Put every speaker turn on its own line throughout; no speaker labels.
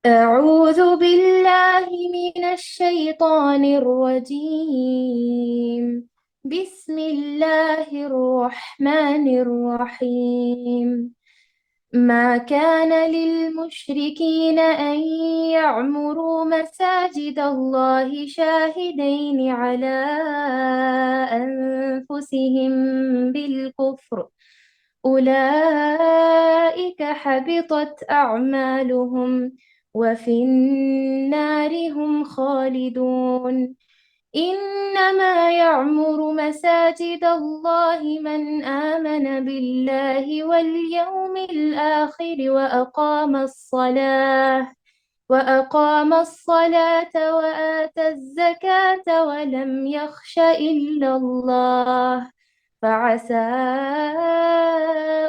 أعوذ بالله من الشيطان الرجيم. بسم الله الرحمن الرحيم. ما كان للمشركين أن يعمروا مساجد الله شاهدين على أنفسهم بالكفر، أولئك حبطت أعمالهم وفي النار هم خالدون. إنما يعمر مساجد الله من آمن بالله واليوم الآخر وأقام الصلاة وآتى الزكاة ولم يخش إلا الله، فعسى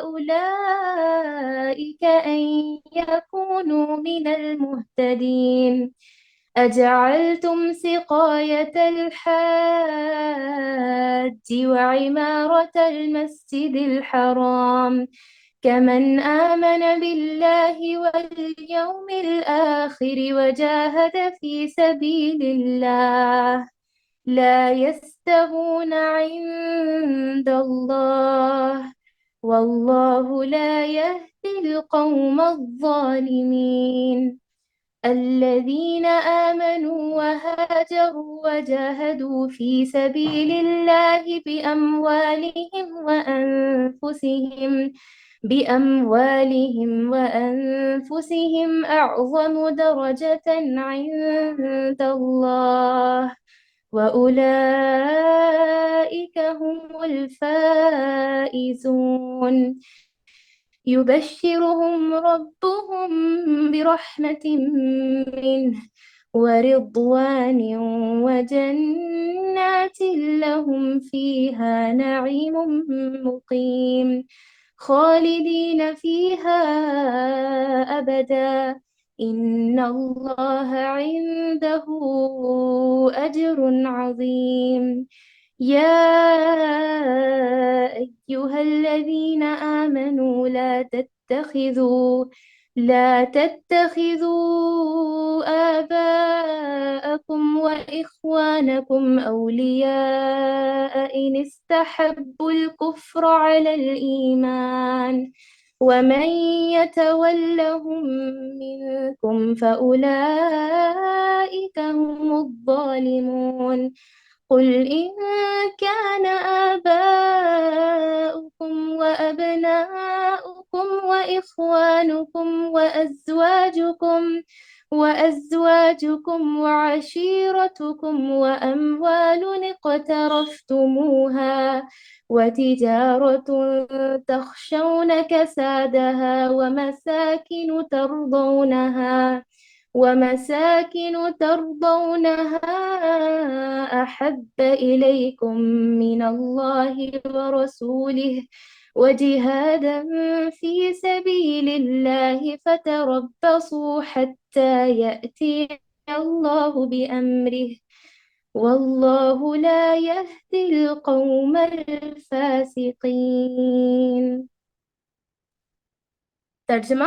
أولئك أن يكونوا من المهتدين. أجعلتم سقاية الحاج وعمارة المسجد الحرام كمن آمن بالله واليوم الآخر وجاهد في سبيل الله لا يستوون عند الله، والله لا يهدي القوم الظالمين. الذين آمنوا وهاجروا وجاهدوا في سبيل الله بأموالهم أعظم درجة عند الله، وأولئك هم الفائزون. يبشرهم ربهم برحمة منه ورضوان وجنات لهم فيها نعيم مقيم خالدين فيها أبدا. إن الله عنده أجر عظيم. يا أيها الذين آمنوا لا تتخذوا آباءكم وإخوانكم أولياء إن استحبوا الكفر على الإيمان، ومن يتولهم منكم فأولئك هم الظالمون. قل إن كان آباؤكم وأبناؤكم وإخوانكم وأزواجكم وعشيرتكم وأموال اقترفتموها وتجارة تخشون كسادها ومساكن ترضونها أحب إليكم من الله ورسوله وجهاد في سبيل الله فتربصوا حتى يأتي الله بأمره، والله لا يهدي القوم الفاسقين۔ ترجمہ: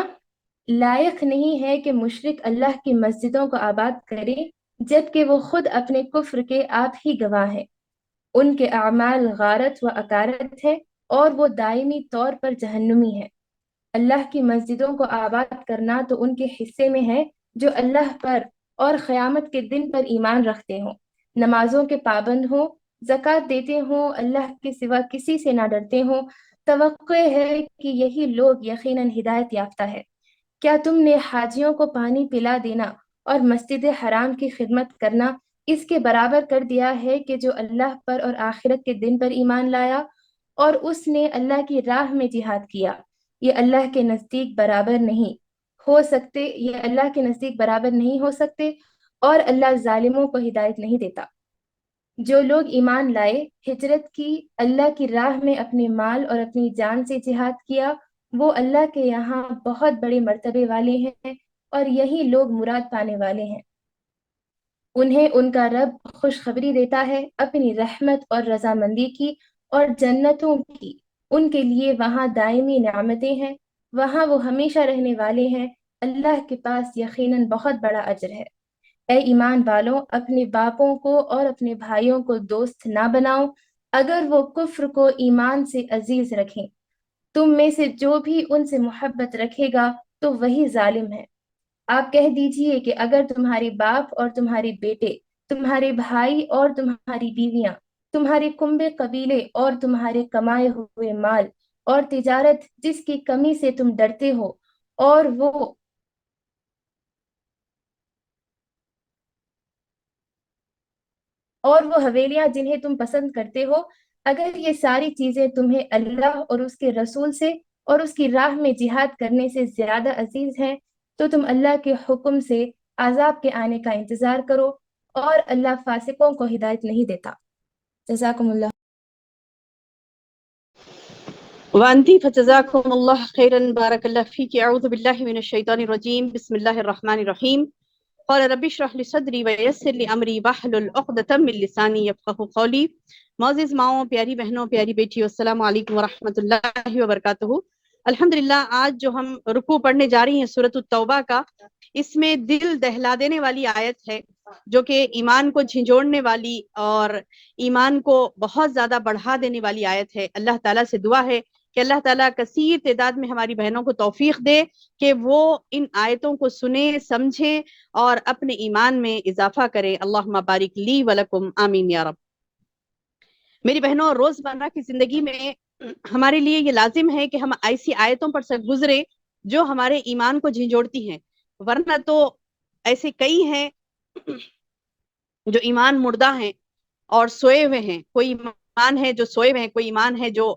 لائق نہیں ہے کہ مشرک اللہ کی مسجدوں کو آباد کرے جبکہ وہ خود اپنے کفر کے آپ ہی گواہ ہیں۔ ان کے اعمال غارت و اکارت ہے اور وہ دائمی طور پر جہنمی ہے۔ اللہ کی مسجدوں کو آباد کرنا تو ان کے حصے میں ہے جو اللہ پر اور قیامت کے دن پر ایمان رکھتے ہوں، نمازوں کے پابند ہوں، زکوٰۃ دیتے ہوں، اللہ کے سوا کسی سے نہ ڈرتے ہوں۔ توقع ہے کہ یہی لوگ یقیناً ہدایت یافتہ ہے۔ کیا تم نے حاجیوں کو پانی پلا دینا اور مسجد حرام کی خدمت کرنا اس کے برابر کر دیا ہے کہ جو اللہ پر اور آخرت کے دن پر ایمان لایا اور اس نے اللہ کی راہ میں جہاد کیا؟ یہ اللہ کے نزدیک برابر نہیں ہو سکتے اور اللہ ظالموں کو ہدایت نہیں دیتا۔ جو لوگ ایمان لائے، ہجرت کی، اللہ کی راہ میں اپنے مال اور اپنی جان سے جہاد کیا، وہ اللہ کے یہاں بہت بڑے مرتبے والے ہیں اور یہی لوگ مراد پانے والے ہیں۔ انہیں ان کا رب خوشخبری دیتا ہے اپنی رحمت اور رضامندی کی اور جنتوں کی۔ ان کے لیے وہاں دائمی نعمتیں ہیں، وہاں وہ ہمیشہ رہنے والے ہیں۔ اللہ کے پاس یقیناً بہت بڑا اجر ہے۔ اے ایمان والوں، اپنے باپوں کو اور اپنے بھائیوں کو دوست نہ بناؤ اگر وہ کفر کو ایمان سے عزیز رکھیں۔ تم میں سے جو بھی ان سے محبت رکھے گا تو وہی ظالم ہے۔ آپ کہہ دیجئے کہ اگر تمہارے باپ اور تمہارے بیٹے، تمہارے بھائی اور تمہاری بیویاں، تمہارے کنبے قبیلے اور تمہارے کمائے ہوئے مال اور تجارت جس کی کمی سے تم ڈرتے ہو، اور وہ حویلیاں جنہیں تم پسند کرتے ہو، اگر یہ ساری چیزیں تمہیں اللہ اور اس کے رسول سے اور اس کی راہ میں جہاد کرنے سے زیادہ عزیز ہیں، تو تم اللہ کے حکم سے عذاب کے آنے کا انتظار کرو، اور اللہ فاسقوں کو ہدایت نہیں دیتا۔ جزاکم اللہ۔
وانتی فجزاکم اللہ خیرا بارک اللہ فیک اعوذ باللہ من الشیطان الرجیم بسم اللہ الرحمن الرحیم قال رب اشرح لی صدری ویسر لی امری واحلل عقدۃ من لسانی یفقہوا قولی۔ معزز ماؤں، پیاری بہنوں، پیاری بیٹیوں، السلام علیکم ورحمۃ اللہ وبرکاتہ۔ الحمدللہ آج جو ہم رکوع پڑھنے جا رہی ہیں سورۃ التوبہ کا، اس میں دل دہلا دینے والی آیت ہے جو کہ ایمان کو جھنجھوڑنے والی اور ایمان کو بہت زیادہ بڑھا دینے والی آیت ہے۔ اللہ تعالیٰ سے دعا ہے کہ اللہ تعالیٰ کثیر تعداد میں ہماری بہنوں کو توفیق دے کہ وہ ان آیتوں کو سنیں، سمجھیں اور اپنے ایمان میں اضافہ کریں۔ اللہم بارک لی ولکم، آمین یا رب۔ میری بہنوں، روزمرہ کی زندگی میں ہمارے لیے یہ لازم ہے کہ ہم ایسی آیتوں پر سے گزرے جو ہمارے ایمان کو جھنجھوڑتی ہیں، ورنہ تو ایسے کئی ہیں جو ایمان مردہ ہیں اور سوئے ہوئے ہیں۔ کوئی ایمان ہے جو سوئے ہوئے ہیں، کوئی ایمان ہے جو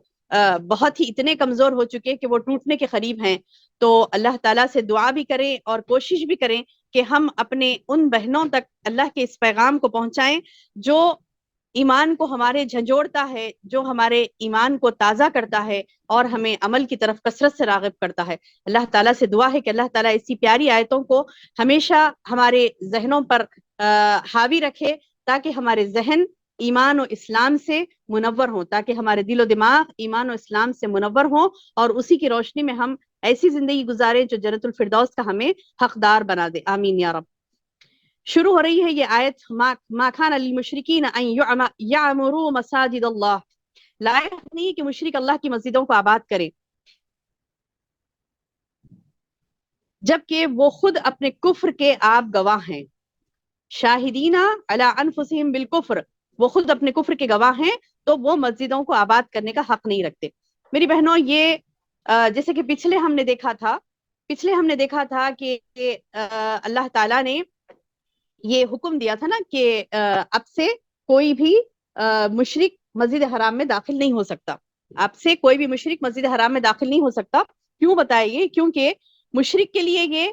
بہت ہی اتنے کمزور ہو چکے کہ وہ ٹوٹنے کے قریب ہیں۔ تو اللہ تعالیٰ سے دعا بھی کریں اور کوشش بھی کریں کہ ہم اپنے ان بہنوں تک اللہ کے اس پیغام کو پہنچائیں جو ایمان کو ہمارے جھنجھوڑتا ہے، جو ہمارے ایمان کو تازہ کرتا ہے اور ہمیں عمل کی طرف کثرت سے راغب کرتا ہے۔ اللہ تعالیٰ سے دعا ہے کہ اللہ تعالیٰ ایسی پیاری آیتوں کو ہمیشہ ہمارے ذہنوں پر حاوی رکھے، تاکہ ہمارے ذہن ایمان و اسلام سے منور ہوں، تاکہ ہمارے دل و دماغ ایمان و اسلام سے منور ہوں اور اسی کی روشنی میں ہم ایسی زندگی گزارے جو جنت الفردوس کا ہمیں حقدار بنا دے، آمین یا رب۔ شروع ہو رہی ہے یہ آیت، ما کان للمشرکین ان یعمروا مساجد اللہ۔ لائق نہیں کہ مشرک اللہ کی مسجدوں کو آباد کرے جبکہ وہ خود اپنے کفر کے آپ گواہ ہیں۔ شاہدین علی انفسہم بالکفر، وہ خود اپنے کفر کے گواہ ہیں تو وہ مسجدوں کو آباد کرنے کا حق نہیں رکھتے۔ میری بہنوں، یہ جیسے کہ پچھلے ہم نے دیکھا تھا کہ اللہ تعالیٰ نے یہ حکم دیا تھا نا کہ اب سے کوئی بھی مشرک مسجد حرام میں داخل نہیں ہو سکتا۔ اب سے کوئی بھی مشرک مسجد حرام میں داخل نہیں ہو سکتا۔ کیوں بتائیے؟ کیونکہ مشرک کے لیے یہ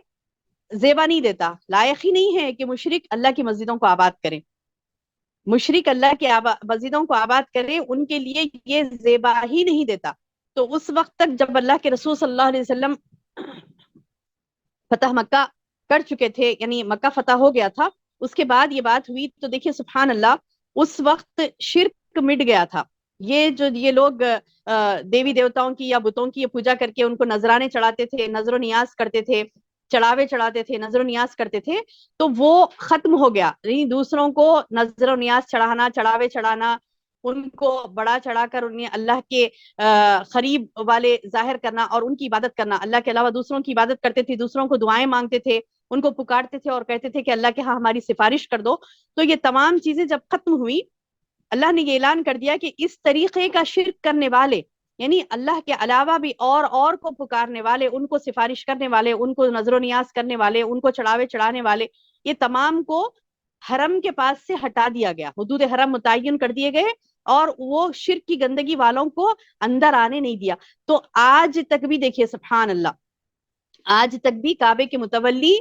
زیبا نہیں دیتا، لائق ہی نہیں ہے کہ مشرک اللہ کی مسجدوں کو آباد کرے۔ مشرک اللہ کی مسجدوں کو آباد کرے، ان کے لیے یہ زیبا ہی نہیں دیتا۔ تو اس وقت تک جب اللہ کے رسول صلی اللہ علیہ وسلم فتح مکہ کر چکے تھے، یعنی مکہ فتح ہو گیا تھا، اس کے بعد یہ بات ہوئی تو دیکھیے سبحان اللہ، اس وقت شرک مٹ گیا تھا۔ یہ لوگ دیوی دیوتاؤں کی یا بتوں کی پوجا کر کے ان کو نذرانے چڑھاتے تھے، نظر و نیاز کرتے تھے، چڑھاوے چڑھاتے تھے، نظر و نیاز کرتے تھے، تو وہ ختم ہو گیا۔ یعنی دوسروں کو نظر و نیاز چڑھانا، چڑھاوے چڑھانا، ان کو بڑا چڑھا کر انہیں اللہ کے قریب والے ظاہر کرنا اور ان کی عبادت کرنا۔ اللہ کے علاوہ دوسروں کی عبادت کرتے تھے، دوسروں کو دعائیں مانگتے تھے، ان کو پکارتے تھے اور کہتے تھے کہ اللہ کے ہاں ہماری سفارش کر دو۔ تو یہ تمام چیزیں جب ختم ہوئی، اللہ نے یہ اعلان کر دیا کہ اس طریقے کا شرک کرنے والے، یعنی اللہ کے علاوہ بھی اور کو پکارنے والے، ان کو سفارش کرنے والے، ان کو نظر و نیاز کرنے والے، ان کو چڑھاوے چڑھانے والے، یہ تمام کو حرم کے پاس سے ہٹا دیا گیا، حدود حرم متعین کر دیے گئے اور وہ شرک کی گندگی والوں کو اندر آنے نہیں دیا۔ تو آج تک بھی دیکھیے سبحان اللہ، آج تک بھی کعبے کے متولی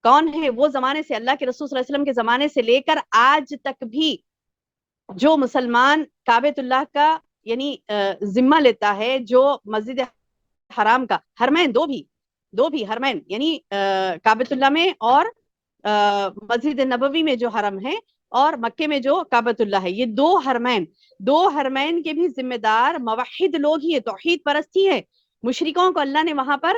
کون ہے؟ وہ زمانے سے، اللہ کے رسول صلی اللہ علیہ وسلم کے زمانے سے لے کر آج تک بھی جو مسلمان کعبۃ اللہ کا یعنی ذمہ لیتا ہے، جو مسجد حرام کا، حرمین دو بھی حرمین، یعنی کعبۃ اللہ میں اور مسجد نبوی میں جو حرم ہے اور مکے میں جو کعبۃ اللہ ہے، یہ دو حرمین کے بھی ذمہ دار موحد لوگ ہی ہیں، توحید پرست ہی ہے۔ مشرکوں کو اللہ نے وہاں پر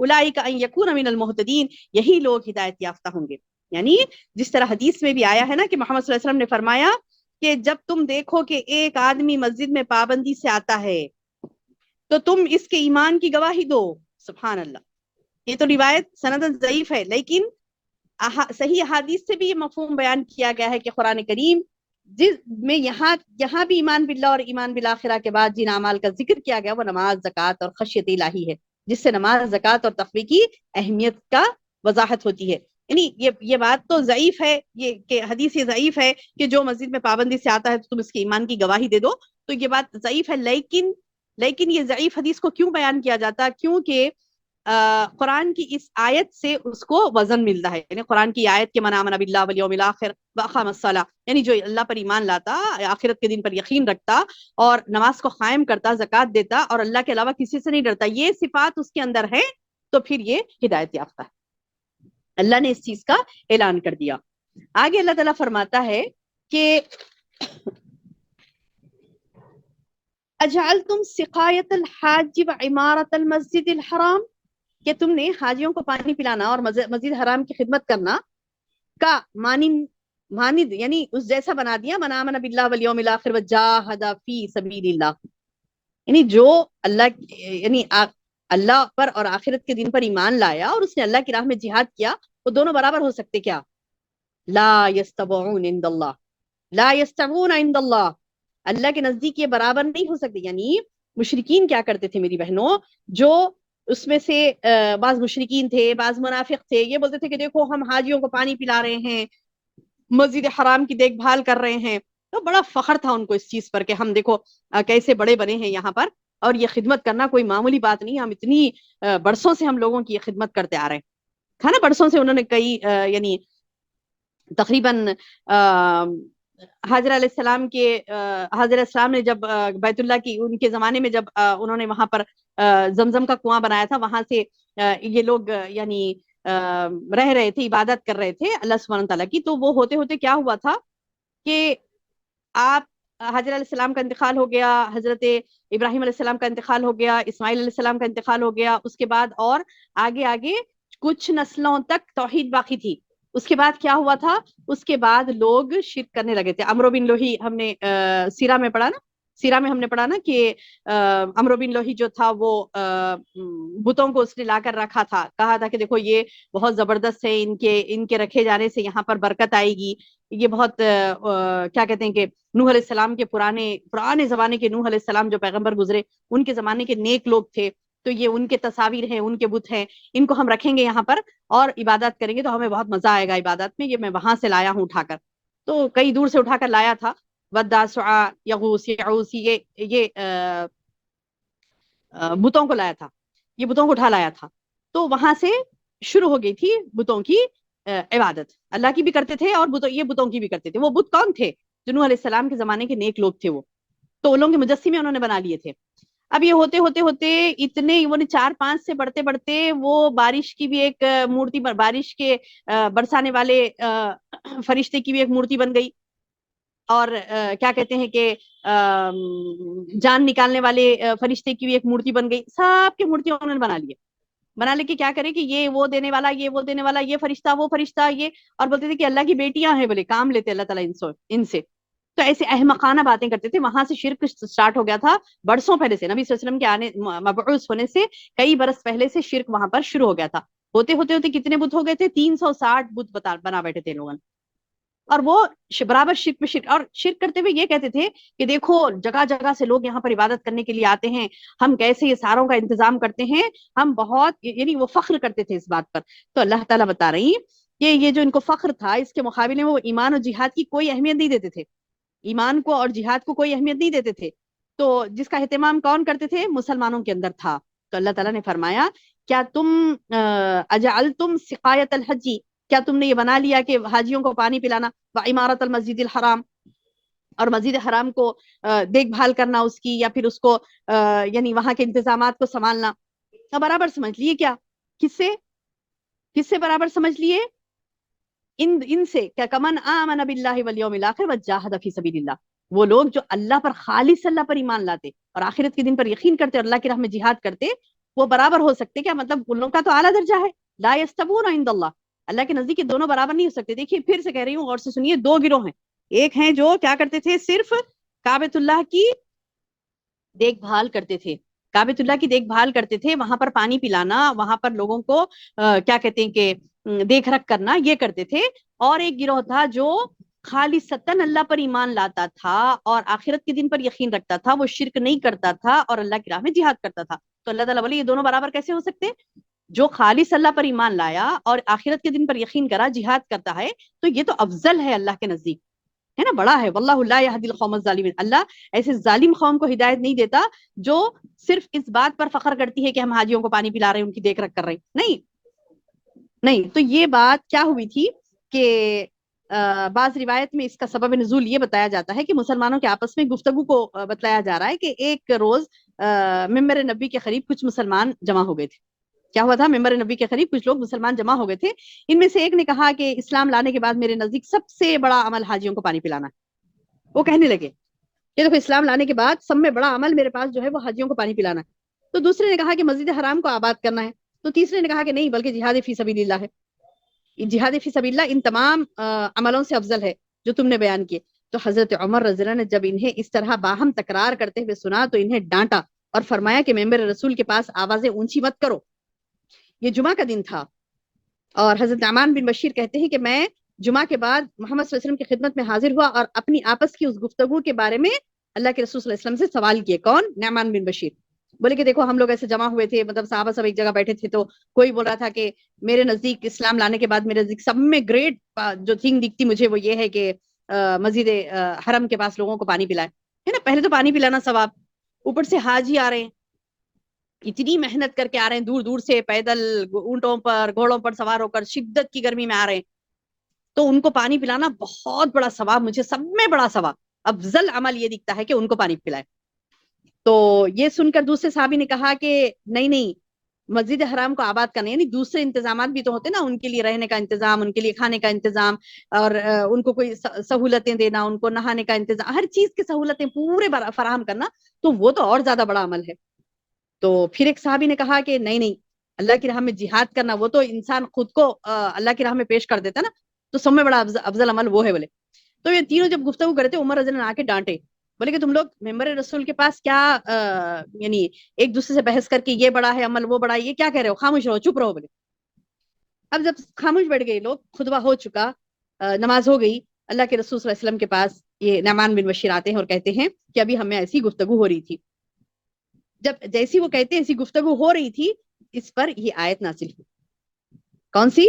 اولئک ان یکون من المہتدین، یہی لوگ ہدایت یافتہ ہوں گے. یعنی جس طرح حدیث میں بھی آیا ہے نا کہ محمد صلی اللہ علیہ وسلم نے فرمایا کہ جب تم دیکھو کہ ایک آدمی مسجد میں پابندی سے آتا ہے تو تم اس کے ایمان کی گواہی دو. سبحان اللہ. یہ تو روایت سندن ضعیف ہے، لیکن صحیح احادیث سے بھی یہ مفہوم بیان کیا گیا ہے کہ قرآن کریم جس میں یہاں بھی ایمان باللہ اور ایمان بالآخرہ کے بعد جن اعمال کا ذکر کیا گیا وہ نماز، زکوٰۃ اور خشیت الہی ہے، جس سے نماز، زکوٰۃ اور تقوی کی اہمیت کا وضاحت ہوتی ہے. یعنی یہ بات تو ضعیف ہے، یہ کہ حدیث یہ ضعیف ہے کہ جو مسجد میں پابندی سے آتا ہے تو تم اس کے ایمان کی گواہی دے دو، تو یہ بات ضعیف ہے. لیکن یہ ضعیف حدیث کو کیوں بیان کیا جاتا؟ کیونکہ قرآن کی اس آیت سے اس کو وزن ملتا ہے. یعنی قرآن کی آیت کے من آمن باللہ والیوم الآخر واقام الصلاۃ، یعنی جو اللہ پر ایمان لاتا، آخرت کے دن پر یقین رکھتا اور نماز کو قائم کرتا، زکوٰۃ دیتا اور اللہ کے علاوہ کسی سے نہیں ڈرتا، یہ صفات اس کے اندر ہے، تو پھر یہ ہدایت یافتہ ہے. اللہ نے اس چیز کا اعلان کر دیا. آگے اللہ تعالیٰ فرماتا ہے کہ اجعلتم سقایت الحاج وعمارت المسجد الحرام، کہ تم نے حاجیوں کو پانی پلانا اور مسجد حرام کی خدمت کرنا کا مانند یعنی اس جیسا بنا دیا. من آمن باللہ والیوم الآخر وجاہد فی سبیل اللہ، یعنی جو اللہ پر اور آخرت کے دن پر ایمان لایا اور اس نے اللہ کی راہ میں جہاد کیا، وہ دونوں برابر ہو سکتے کیا؟ لا یستوون عند اللہ، لا یستوون عند اللہ، اللہ کے نزدیک یہ برابر نہیں ہو سکتے. یعنی مشرکین کیا کرتے تھے میری بہنوں، جو اس میں سے بعض مشرکین تھے، بعض منافق تھے، یہ بولتے تھے کہ دیکھو ہم حاجیوں کو پانی پلا رہے ہیں، مسجد حرام کی دیکھ بھال کر رہے ہیں. تو بڑا فخر تھا ان کو اس چیز پر کہ ہم دیکھو کیسے بڑے بنے ہیں یہاں پر، اور یہ خدمت کرنا کوئی معمولی بات نہیں، ہم اتنی برسوں سے ہم لوگوں کی یہ خدمت کرتے آ رہے ہیں. تھا نا برسوں سے انہوں نے کئی یعنی تقریباً حاضر علیہ السلام نے جب بیت اللہ کی ان کے زمانے میں جب انہوں نے وہاں پر زمزم کا کنواں بنایا تھا، وہاں سے یہ لوگ یعنی رہ رہے تھے، عبادت کر رہے تھے اللہ سبحانہ تعالیٰ کی. تو وہ ہوتے ہوتے کیا ہوا تھا کہ آپ حاضر علیہ السلام کا انتقال ہو گیا، حضرت ابراہیم علیہ السلام کا انتقال ہو گیا، اسماعیل علیہ السلام کا انتقال ہو گیا، اس کے بعد اور آگے کچھ نسلوں تک توحید باقی تھی. اس کے بعد کیا ہوا تھا؟ اس کے بعد لوگ شرک کرنے لگے تھے. عمرو بن لوہی ہم نے سیرہ میں ہم نے پڑھا نا کہ عمرو بن لوہی جو تھا وہ بتوں کو اس نے لا کر رکھا تھا، کہا تھا کہ دیکھو یہ بہت زبردست ہے، ان کے رکھے جانے سے یہاں پر برکت آئے گی. یہ بہت کیا کہتے ہیں کہ نوح علیہ السلام کے پرانے زمانے کے نوح علیہ السلام جو پیغمبر گزرے ان کے زمانے کے نیک لوگ تھے، تو یہ ان کے تصاویر ہیں، ان کے بت ہیں، ان کو ہم رکھیں گے یہاں پر اور عبادت کریں گے تو ہمیں بہت مزہ آئے گا عبادت میں. یہ میں وہاں سے لایا ہوں اٹھا کر، تو کئی دور سے اٹھا کر لایا تھا. ودا، سعا، یغوث، یعوث، یہ بتوں کو لایا تھا، یہ بتوں کو اٹھا لایا تھا. تو وہاں سے شروع ہو گئی تھی بتوں کی عبادت. اللہ کی بھی کرتے تھے اور یہ بتوں کی بھی کرتے تھے. وہ بت کون تھے؟ جو نوح علیہ السلام کے زمانے کے نیک لوگ تھے، وہ تو ان لوگوں کے مجسمے انہوں نے بنا لیے تھے. اب یہ ہوتے اتنے وہ 4-5 سے بڑھتے وہ بارش کی بھی ایک مورتی، بارش کے برسانے والے فرشتے کی بھی ایک مورتی بن گئی، اور کیا کہتے ہیں کہ جان نکالنے والے فرشتے کی بھی ایک مورتی بن گئی. سب کی مورتی انہوں نے بنا لے کے کیا کرے کہ یہ وہ دینے والا، یہ وہ دینے والا، یہ فرشتہ وہ فرشتہ، یہ، اور بولتے تھے کہ اللہ کی بیٹیاں ہیں، بولے کام لیتے اللہ تعالیٰ ان سے. تو ایسے احمقانہ باتیں کرتے تھے. وہاں سے شرک سٹارٹ ہو گیا تھا برسوں پہلے سے، نبی صلی اللہ علیہ وسلم کے آنے مبعوث ہونے سے کئی برس پہلے سے شرک وہاں پر شروع ہو گیا تھا. ہوتے کتنے بت ہو گئے تھے؟ 360 بت بنا بیٹھے تھے لوگوں. اور وہ برابر شرک پہ شرک، اور شرک کرتے ہوئے یہ کہتے تھے کہ دیکھو جگہ جگہ سے لوگ یہاں پر عبادت کرنے کے لیے آتے ہیں، ہم کیسے یہ ساروں کا انتظام کرتے ہیں، ہم بہت، یعنی وہ فخر کرتے تھے اس بات پر. تو اللہ تعالیٰ بتا رہی کہ یہ جو ان کو فخر تھا، اس کے مقابلے میں وہ ایمان اور جہاد کی کوئی اہمیت نہیں دیتے تھے. ایمان کو اور جہاد کو کوئی اہمیت نہیں دیتے تھے. تو جس کا اہتمام کون کرتے تھے؟ مسلمانوں کے اندر تھا. تو اللہ تعالیٰ نے فرمایا کیا تم اجعلتم سقایت الحج، کیا تم نے یہ بنا لیا کہ حاجیوں کو پانی پلانا، وعمارت المسجد الحرام، اور مسجد حرام کو دیکھ بھال کرنا اس کی، یا پھر اس کو یعنی وہاں کے انتظامات کو سنبھالنا. برابر سمجھ لیے کیا؟ کس سے برابر سمجھ لیے؟ ان سے کیا؟ کمن آمن باللہ والیوم الآخر وجاہد فی سبیل اللہ، وہ لوگ جو اللہ پر، خالص اللہ پر ایمان لاتے اور آخرت کے دن پر یقین کرتے اور اللہ کی راہ میں جہاد کرتے، وہ برابر ہو سکتے کیا؟ مطلب ان لوگوں کا تو اعلیٰ درجہ ہے. لا یستوون عند اللہ، اللہ کے نزدیک دونوں برابر نہیں ہو سکتے. دیکھیے پھر سے کہہ رہی ہوں، غور سے سنیے. دو گروہ ہیں. ایک ہیں جو کیا کرتے تھے؟ صرف کعبۃ اللہ کی دیکھ بھال کرتے تھے، کعبۃ اللہ کی دیکھ بھال کرتے تھے، وہاں پر پانی پلانا، وہاں پر لوگوں کو کیا کہتے ہیں کہ دیکھ رکھ کرنا، یہ کرتے تھے. اور ایک گروہ تھا جو خالصتاً اللہ پر ایمان لاتا تھا اور آخرت کے دن پر یقین رکھتا تھا، وہ شرک نہیں کرتا تھا اور اللہ کی راہ میں جہاد کرتا تھا. تو اللہ تعالیٰ بولے یہ دونوں برابر کیسے ہو سکتے؟ جو خالص اللہ پر ایمان لایا اور آخرت کے دن پر یقین کرا، جہاد کرتا ہے، تو یہ تو افضل ہے اللہ کے نزدیک، ہے نا، بڑا ہے. واللہ لا یہدی القوم الظالمین، اللہ ایسے ظالم قوم کو ہدایت نہیں دیتا جو صرف اس بات پر فخر کرتی ہے کہ ہم حاجیوں کو پانی پلا رہے ہیں، ان کی دیکھ رکھ کر رہے ہیں. نہیں نہیں. تو یہ بات کیا ہوئی تھی کہ بعض روایت میں اس کا سبب نزول یہ بتایا جاتا ہے کہ مسلمانوں کے آپس میں گفتگو کو بتلایا جا رہا ہے کہ ایک روز ممبر نبی کے قریب کچھ مسلمان جمع ہو گئے تھے. کیا ہوا تھا؟ ممبر نبی کے قریب کچھ لوگ مسلمان جمع ہو گئے تھے. ان میں سے ایک نے کہا کہ اسلام لانے کے بعد میرے نزدیک سب سے بڑا عمل حاجیوں کو پانی پلانا ہے. وہ کہنے لگے کہ دیکھو اسلام لانے کے بعد سب میں بڑا عمل میرے پاس جو ہے وہ حاجیوں کو پانی پلانا ہے. تو دوسرے نے کہا کہ مسجد حرام کو آباد کرنا ہے. تو تیسرے نے کہا کہ نہیں، بلکہ جہاد فی سبیل اللہ ہے. جہاد فی سبیل اللہ ان تمام عملوں سے افضل ہے جو تم نے بیان کیے. تو حضرت عمر رضی اللہ عنہ نے جب انہیں اس طرح باہم تکرار کرتے ہوئے سنا تو انہیں ڈانٹا اور فرمایا کہ ممبر رسول کے پاس آوازیں اونچی مت کرو. یہ جمعہ کا دن تھا اور حضرت نعمان بن بشیر کہتے ہیں کہ میں جمعہ کے بعد محمد صلی اللہ علیہ وسلم کی خدمت میں حاضر ہوا اور اپنی آپس کی اس گفتگو کے بارے میں اللہ کے رسول صلی اللہ علیہ وسلم سے سوال کیے. کون؟ نعمان بن بشیر. بولے کہ دیکھو ہم لوگ ایسے جمع ہوئے تھے، مطلب صحابہ سب ایک جگہ بیٹھے تھے، تو کوئی بول رہا تھا کہ میرے نزدیک اسلام لانے کے بعد میرے نزدیک سب میں گریٹ جو تھنگ دکھتی مجھے وہ یہ ہے کہ مسجد حرم کے پاس لوگوں کو پانی پلائے، ہے نا. پہلے تو پانی پلانا ثواب، اوپر سے حاجی آ رہے ہیں، اتنی محنت کر کے آ رہے ہیں دور دور سے، پیدل، اونٹوں پر، گھوڑوں پر سوار ہو کر، شدت کی گرمی میں آ رہے ہیں، تو ان کو پانی پلانا بہت بڑا ثواب، مجھے سب میں بڑا ثواب، افضل عمل یہ دکھتا ہے کہ ان کو پانی پلائے. تو یہ سن کر دوسرے صحابی نے کہا کہ نہیں نہیں، مسجد حرام کو آباد کرنا، یعنی دوسرے انتظامات بھی تو ہوتے نا، ان کے لیے رہنے کا انتظام، ان کے لیے کھانے کا انتظام، اور ان کو کوئی سہولتیں دینا، ان کو نہانے کا انتظام، ہر چیز کی سہولتیں پورے فراہم کرنا، تو وہ تو اور زیادہ بڑا عمل ہے. تو پھر ایک صحابی نے کہا کہ نہیں نہیں، اللہ کی راہ میں جہاد کرنا وہ تو انسان خود کو اللہ کی راہ میں پیش کر دیتا نا، تو سب میں بڑا افضل عمل وہ ہے. بولے تو یہ تینوں جب گفتگو کرتے عمر رضی اللہ عنہ آ کے ڈانٹے، بولے کہ تم لوگ ممبر رسول کے پاس کیا یعنی ایک دوسرے سے بحث کر کے یہ بڑا ہے عمل وہ بڑا ہے، یہ کیا کہہ رہے ہو، خاموش رہو، چپ رہو. بولے اب جب خاموش بیٹھ گئے لوگ، خطبہ ہو چکا، نماز ہو گئی، اللہ کے رسول صلی اللہ علیہ وسلم کے پاس یہ نعمان بن بشیر آتے ہیں اور کہتے ہیں کہ ابھی ہمیں ایسی گفتگو ہو رہی تھی. جب جیسی وہ کہتے ہیں ایسی گفتگو ہو رہی تھی، اس پر یہ آیت نازل ہوئی. کون سی؟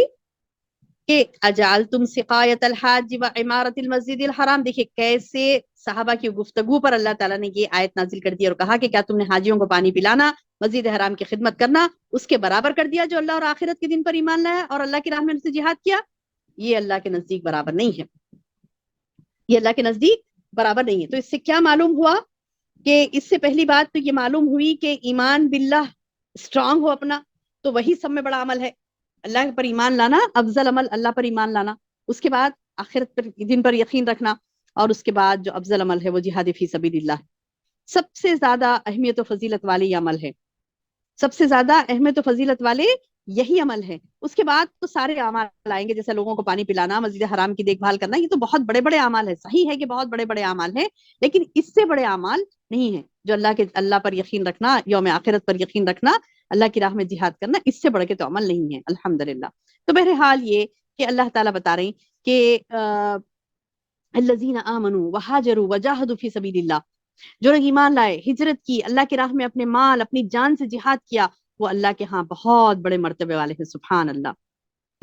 کہ اجعلتم سقایت الحاج و عمارت المسجد الحرام. دیکھیے کیسے صحابہ کی گفتگو پر اللہ تعالیٰ نے یہ آیت نازل کر دی اور کہا کہ کیا تم نے حاجیوں کو پانی پلانا، مسجد حرام کی خدمت کرنا، اس کے برابر کر دیا جو اللہ اور آخرت کے دن پر ایمان لایا اور اللہ کی راہ میں سے جہاد کیا؟ یہ اللہ کے نزدیک برابر نہیں ہے، یہ اللہ کے نزدیک برابر نہیں ہے. تو اس سے کیا معلوم ہوا کہ اس سے پہلی بات تو یہ معلوم ہوئی کہ ایمان باللہ اسٹرانگ ہو اپنا، تو وہی سب میں بڑا عمل ہے، اللہ پر ایمان لانا افضل عمل، اللہ پر ایمان لانا. اس کے بعد آخرت پر دن پر یقین رکھنا، اور اس کے بعد جو افضل عمل ہے وہ جہاد فی سبیل اللہ. سب سے زیادہ اہمیت و فضیلت والے یہ عمل ہے، سب سے زیادہ اہمیت و فضیلت والے یہی عمل ہے. اس کے بعد تو سارے اعمال آئیں گے، جیسے لوگوں کو پانی پلانا، مسجد حرام کی دیکھ بھال کرنا، یہ تو بہت بڑے بڑے اعمال ہے. صحیح ہے کہ بہت بڑے بڑے اعمال ہیں، لیکن اس سے بڑے اعمال نہیں ہیں. جو اللہ پر یقین رکھنا، یوم آخرت پر یقین رکھنا، اللہ کی راہ میں جہاد کرنا، اس سے بڑھ کے تو عمل نہیں ہے الحمدللہ. تو بہرحال یہ کہ اللہ تعالیٰ بتا رہے ہیں کہ الذین آمنوا وہاجروا وجاہدوا فی سبیل اللہ، جو لوگ ایمان لائے، ہجرت کی، اللہ کی راہ میں اپنے مال اپنی جان سے جہاد کیا، وہ اللہ کے ہاں بہت بڑے مرتبے والے ہیں. سبحان اللہ.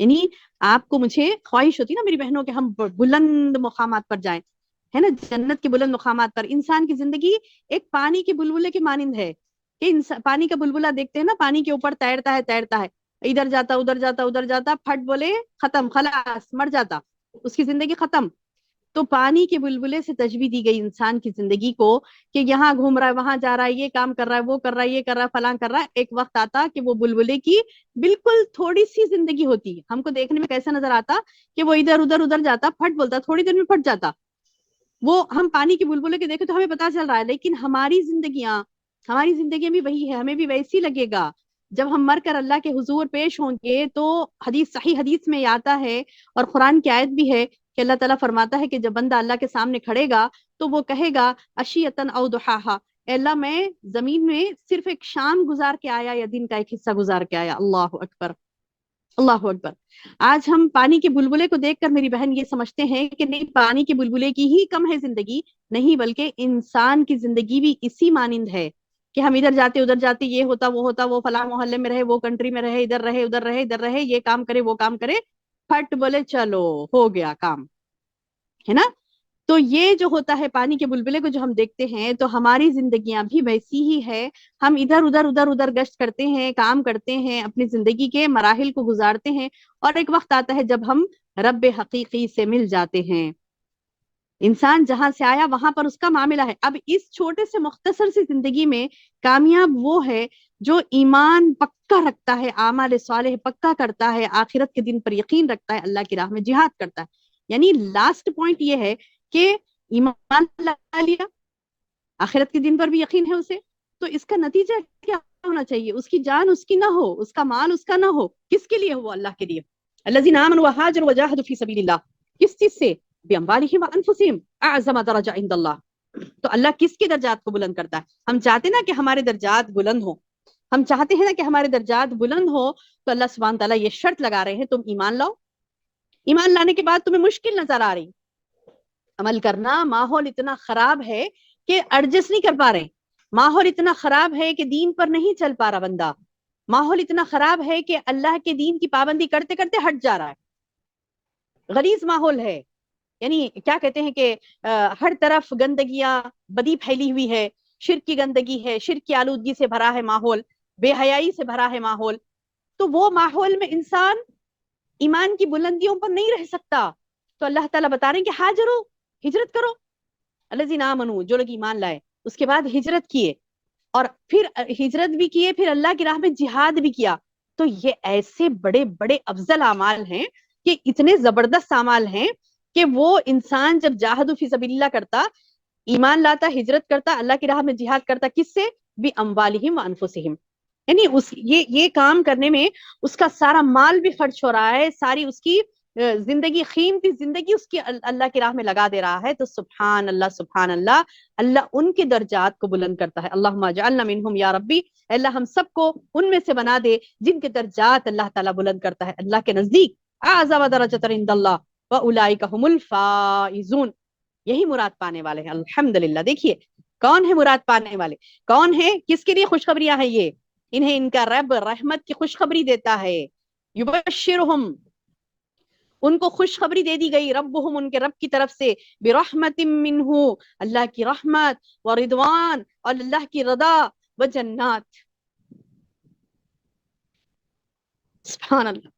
یعنی آپ کو مجھے خواہش ہوتی نا میری بہنوں کہ ہم بلند مقامات پر جائیں، ہے نا، جنت کے بلند مقامات پر. انسان کی زندگی ایک پانی کے بلبلے کے مانند ہے کہ پانی کا بلبلہ دیکھتے ہیں نا، پانی کے اوپر تیرتا ہے، ادھر جاتا ادھر جاتا، پھٹ بولے ختم، خلاص مر جاتا، اس کی زندگی ختم. تو پانی کے بلبلے سے تشبیہ دی گئی انسان کی زندگی کو کہ یہاں گھوم رہا ہے، وہاں جا رہا ہے، یہ کام کر رہا ہے، وہ کر رہا ہے، یہ کر رہا ہے، فلاں کر رہا ہے. ایک وقت آتا کہ وہ بلبلے کی بالکل تھوڑی سی زندگی ہوتی. ہم کو دیکھنے میں کیسا نظر آتا کہ وہ ادھر جاتا، پھٹ بولتا، تھوڑی دیر میں پھٹ جاتا. وہ ہم پانی کے بلبلے کے دیکھے تو ہمیں پتا چل رہا ہے، لیکن ہماری زندگیاں بھی وہی ہے، ہمیں بھی ویسی لگے گا. جب ہم مر کر اللہ کے حضور پیش ہوں گے تو صحیح حدیث میں آتا ہے اور قرآن کی آیت بھی ہے کہ اللہ تعالیٰ فرماتا ہے کہ جب بندہ اللہ کے سامنے کھڑے گا تو وہ کہے گا اشیتن او ضحاہا، اے اللہ میں زمین میں صرف ایک شام گزار کے آیا یا دن کا ایک حصہ گزار کے آیا۔ اللہ اکبر، اللہ اکبر۔ آج ہم پانی کے بلبلے کو دیکھ کر میری بہن یہ سمجھتے ہیں کہ نہیں، پانی کے بلبلے کی ہی کم ہے زندگی، نہیں، بلکہ انسان کی زندگی بھی اسی مانند ہے کہ ہم ادھر جاتے ادھر جاتے، یہ ہوتا وہ فلاں محلے میں رہے، وہ کنٹری میں رہے، ادھر رہے ادھر رہے ادھر رہے، یہ کام کرے وہ کام کرے، پھٹ بولے چلو ہو گیا کام، ہے نا؟ تو یہ جو ہوتا ہے پانی کے بلبلے کو جو ہم دیکھتے ہیں، تو ہماری زندگیاں بھی ویسی ہی ہے۔ ہم ادھر ادھر گشت کرتے ہیں، کام کرتے ہیں، اپنی زندگی کے مراحل کو گزارتے ہیں، اور ایک وقت آتا ہے جب ہم رب حقیقی سے مل جاتے ہیں۔ انسان جہاں سے آیا وہاں پر اس کا معاملہ ہے۔ اب اس چھوٹے سے مختصر سی زندگی میں کامیاب وہ ہے جو ایمان پکا رکھتا ہے، اعمال صالح پکا کرتا ہے، آخرت کے دن پر یقین رکھتا ہے، اللہ کی راہ میں جہاد کرتا ہے۔ یعنی لاسٹ پوائنٹ یہ ہے کہ ایمان لا لیا، آخرت کے دن پر بھی یقین ہے اسے، تو اس کا نتیجہ کیا ہونا چاہیے؟ اس کی جان اس کی نہ ہو، اس کا مال اس کا نہ ہو، کس کے لیے ہو؟ اللہ کے لیے۔ الذین آمنوا وہاجروا وجاہدوا فی سبیل اللہ، کس چیز سے؟ باموالہم وانفسہم اعظم درجہ عند اللہ۔ تو اللہ کس کے درجات کو بلند کرتا ہے؟ ہم چاہتے نا کہ ہمارے درجات بلند ہوں، ہم چاہتے ہیں نا کہ ہمارے درجات بلند ہو، تو اللہ سبحانہ تعالیٰ یہ شرط لگا رہے ہیں تم ایمان لاؤ۔ ایمان لانے کے بعد تمہیں مشکل نظر آ رہی عمل کرنا، ماحول اتنا خراب ہے کہ ایڈجسٹ نہیں کر پا رہے، ماحول اتنا خراب ہے کہ دین پر نہیں چل پا رہا بندہ، ماحول اتنا خراب ہے کہ اللہ کے دین کی پابندی کرتے کرتے ہٹ جا رہا ہے، غلیظ ماحول ہے۔ یعنی کیا کہتے ہیں کہ ہر طرف گندگیاں، بدی پھیلی ہوئی ہے، شرک کی گندگی ہے، شرک کی آلودگی سے بھرا ہے ماحول، بے حیائی سے بھرا ہے ماحول۔ تو وہ ماحول میں انسان ایمان کی بلندیوں پر نہیں رہ سکتا۔ تو اللہ تعالیٰ بتا رہے ہیں کہ ہاجرو، ہجرت کرو۔ الذین آمنوا، جو لوگ ایمان لائے، اس کے بعد ہجرت کیے، اور پھر ہجرت بھی کیے، پھر اللہ کی راہ میں جہاد بھی کیا۔ تو یہ ایسے بڑے بڑے افضل اعمال ہیں کہ اتنے زبردست اعمال ہیں کہ وہ انسان جب جاہد فی سبیل اللہ کرتا، ایمان لاتا، ہجرت کرتا، اللہ کی راہ میں جہاد کرتا، کس سے؟ باموالہم وانفسہم، یعنی یہ کام کرنے میں اس کا سارا مال بھی خرچ ہو رہا ہے، ساری اس کی زندگی، قیمتی زندگی اس کی اللہ کی راہ میں لگا دے رہا ہے۔ تو سبحان اللہ سبحان اللہ، اللہ ان کے درجات کو بلند کرتا ہے۔ اللہم اجعلنا منہم یا ربی، اللہ ہم سب کو ان میں سے بنا دے جن کے درجات اللہ تعالیٰ بلند کرتا ہے اللہ کے نزدیک۔ اعظم درجۃ عند اللہ واولئک هم الفائزون، یہی مراد پانے والے ہیں الحمدللہ۔ دیکھیے کون ہے مراد پانے والے، کون ہے، کس کے لیے خوشخبریاں ہیں یہ؟ انہیں ان کا رب رحمت کی خوشخبری دیتا ہے۔ یبشرہم، ان کو خوشخبری دے دی گئی، ربہم، ان کے رب کی طرف سے، برحمت منہ، اللہ کی رحمت، ورضوان، اور اللہ کی رضا، وجنات، سبحان اللہ۔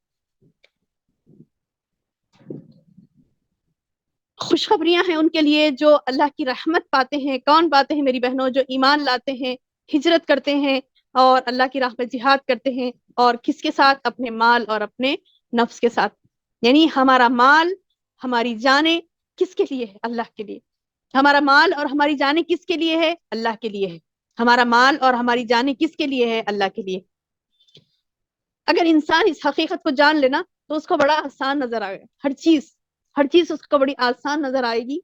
خوشخبریاں ہیں ان کے لیے جو اللہ کی رحمت پاتے ہیں۔ کون پاتے ہیں میری بہنوں؟ جو ایمان لاتے ہیں، ہجرت کرتے ہیں، اور اللہ کی راہ میں جہاد کرتے ہیں، اور کس کے ساتھ؟ اپنے مال اور اپنے نفس کے ساتھ۔ یعنی ہمارا مال، ہماری جانیں کس کے لیے ہے؟ اللہ کے لیے۔ ہمارا مال اور ہماری جانیں کس کے لیے ہے؟ اللہ کے لیے ہے۔ ہمارا مال اور ہماری جانیں کس کے لیے ہے؟ اللہ کے لیے۔ اگر انسان اس حقیقت کو جان لینا تو اس کو بڑا آسان نظر آئے گا، ہر چیز اس کو بڑی آسان نظر آئے گی۔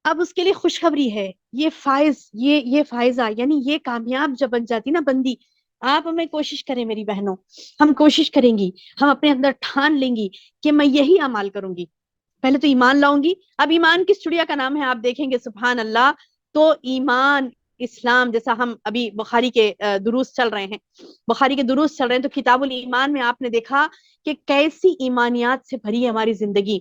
اب اس کے لیے خوشخبری ہے، یہ فائز، یہ فائزہ، یعنی یہ کامیاب جب بن جاتی نا بندی۔ آپ ہمیں کوشش کریں میری بہنوں، ہم کوشش کریں گی، ہم اپنے اندر ٹھان لیں گی کہ میں یہی اعمال کروں گی۔ پہلے تو ایمان لاؤں گی۔ اب ایمان کس چڑیا کا نام ہے؟ آپ دیکھیں گے سبحان اللہ، تو ایمان، اسلام، جیسا ہم ابھی بخاری کے دروس چل رہے ہیں، بخاری کے دروس چل رہے ہیں، تو کتاب الایمان میں آپ نے دیکھا کہ کیسی ایمانیات سے بھری ہے ہماری زندگی۔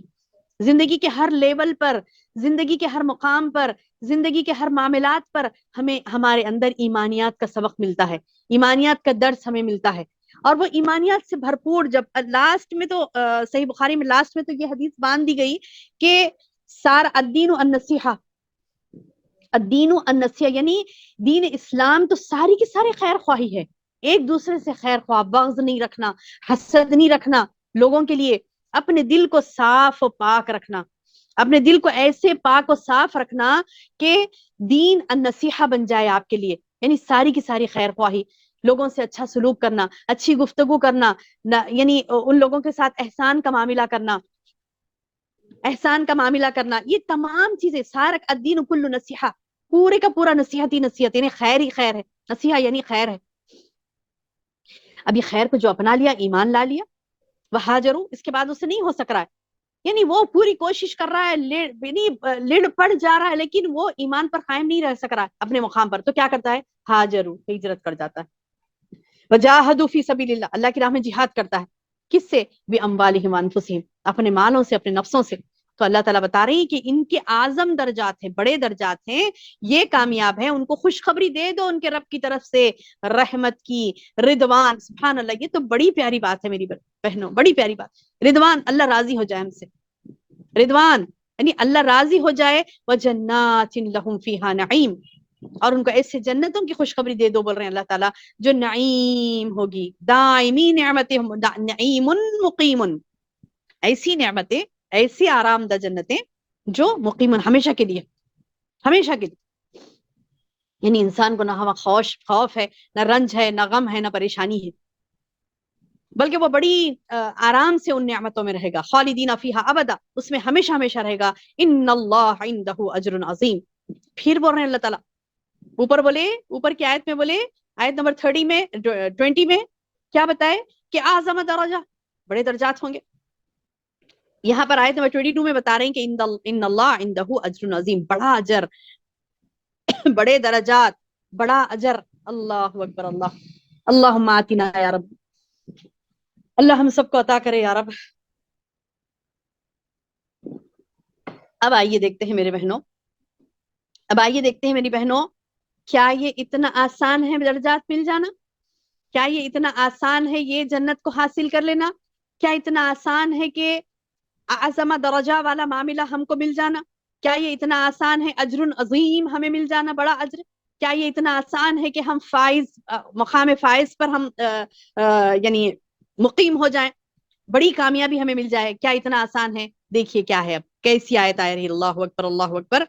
زندگی کے ہر لیول پر، زندگی کے ہر مقام پر، زندگی کے ہر معاملات پر ہمیں ہمارے اندر ایمانیات کا سبق ملتا ہے، ایمانیات کا درس ہمیں ملتا ہے۔ اور وہ ایمانیات سے بھرپور، جب لاسٹ میں تو صحیح بخاری میں لاسٹ میں تو یہ حدیث باندھ دی گئی کہ سار الدین النصیحہ، الدین النصیحہ، یعنی دین اسلام تو ساری کی ساری خیر خواہی ہے، ایک دوسرے سے خیر خواہ، بغض نہیں رکھنا، حسد نہیں رکھنا لوگوں کے لیے، اپنے دل کو صاف و پاک رکھنا، اپنے دل کو ایسے پاک و صاف رکھنا کہ دین النصیحہ بن جائے آپ کے لیے، یعنی ساری کی ساری خیر خواہی، لوگوں سے اچھا سلوک کرنا، اچھی گفتگو کرنا، یعنی ان لوگوں کے ساتھ احسان کا معاملہ کرنا، احسان کا معاملہ کرنا، یہ تمام چیزیں سارا الدین کل نصیحہ، پورے کا پورا نصیحت ہی نصیحت، یعنی خیر ہی خیر ہے، نصیحہ یعنی خیر ہے۔ اب یہ خیر کو جو اپنا لیا، ایمان لا لیا، وہ ہاجرو، اس کے بعد اسے نہیں ہو سک رہا ہے، یعنی وہ پوری کوشش کر رہا ہے، لڑ پڑ جا رہا ہے، لیکن وہ ایمان پر قائم نہیں رہ سک رہا ہے اپنے مقام پر، تو کیا کرتا ہے؟ ہاجرو، ہجرت کر جاتا ہے۔ وجاہدوا فی سبیل اللہ، اللہ کی راہ میں جہاد کرتا ہے، کس سے؟ باموالہم وانفسہم، اپنے مالوں سے، اپنے نفسوں سے۔ تو اللہ تعالیٰ بتا رہی ہیں کہ ان کے اعظم درجات ہیں، بڑے درجات ہیں، یہ کامیاب ہیں، ان کو خوشخبری دے دو ان کے رب کی طرف سے، رحمت کی، رضوان، سبحان اللہ، یہ تو بڑی پیاری بات ہے میری بہنوں، بڑی پیاری بات، رضوان، اللہ راضی ہو جائے ہم سے، رضوان یعنی اللہ راضی ہو جائے، وجنات لہم فیہا نعیم، اور ان کو ایسے جنتوں کی خوشخبری دے دو، بول رہے ہیں اللہ تعالیٰ، جو نعیم ہوگی، دائمی نعمتیں، نعیم مقیم، ایسی نعمتیں، ایسی آرام دہ جنتیں جو مقیم، ہمیشہ کے لیے، ہمیشہ کے لیے، یعنی انسان کو نہ خوف ہے، نہ رنج ہے، نہ غم ہے، نہ پریشانی ہے، بلکہ وہ بڑی آرام سے ان نعمتوں میں رہے گا، خالدین فیہا ابدا، اس میں ہمیشہ ہمیشہ رہے گا، ان اللہ عندہ اجر عظیم۔ پھر بول رہے ہیں اللہ تعالیٰ، اوپر بولے، اوپر کی آیت میں بولے، آیت نمبر 30 میں 20 میں کیا بتائے؟ کہ اعظم درجہ، بڑے درجات ہوں گے۔ یہاں پر آیت نمبر 22 میں بتا رہے ہیں کہ ان اللہ عندہ اجر عظیم، بڑا اجر، بڑے درجات، بڑا اجر، اللہ اکبر، اللہ، اللہم آتنا یا رب، اللہ ہم سب کو عطا کرے یا رب۔ اب آئیے دیکھتے ہیں میرے بہنوں، اب آئیے دیکھتے ہیں میری بہنوں، کیا یہ اتنا آسان ہے درجات مل جانا؟ کیا یہ اتنا آسان ہے یہ جنت کو حاصل کر لینا؟ کیا اتنا آسان ہے کہ اعظم درجہ والا معاملہ ہم کو مل جانا؟ کیا یہ اتنا آسان ہے اجر عظیم ہمیں مل جانا، بڑا اجر؟ کیا یہ اتنا آسان ہے کہ ہم فائز، مقام فائز پر ہم یعنی مقیم ہو جائیں، بڑی کامیابی ہمیں مل جائے؟ کیا اتنا آسان ہے؟ دیکھیے کیا ہے، اب کیسی آیت آ رہی، اللہ اکبر، اللہ اکبر۔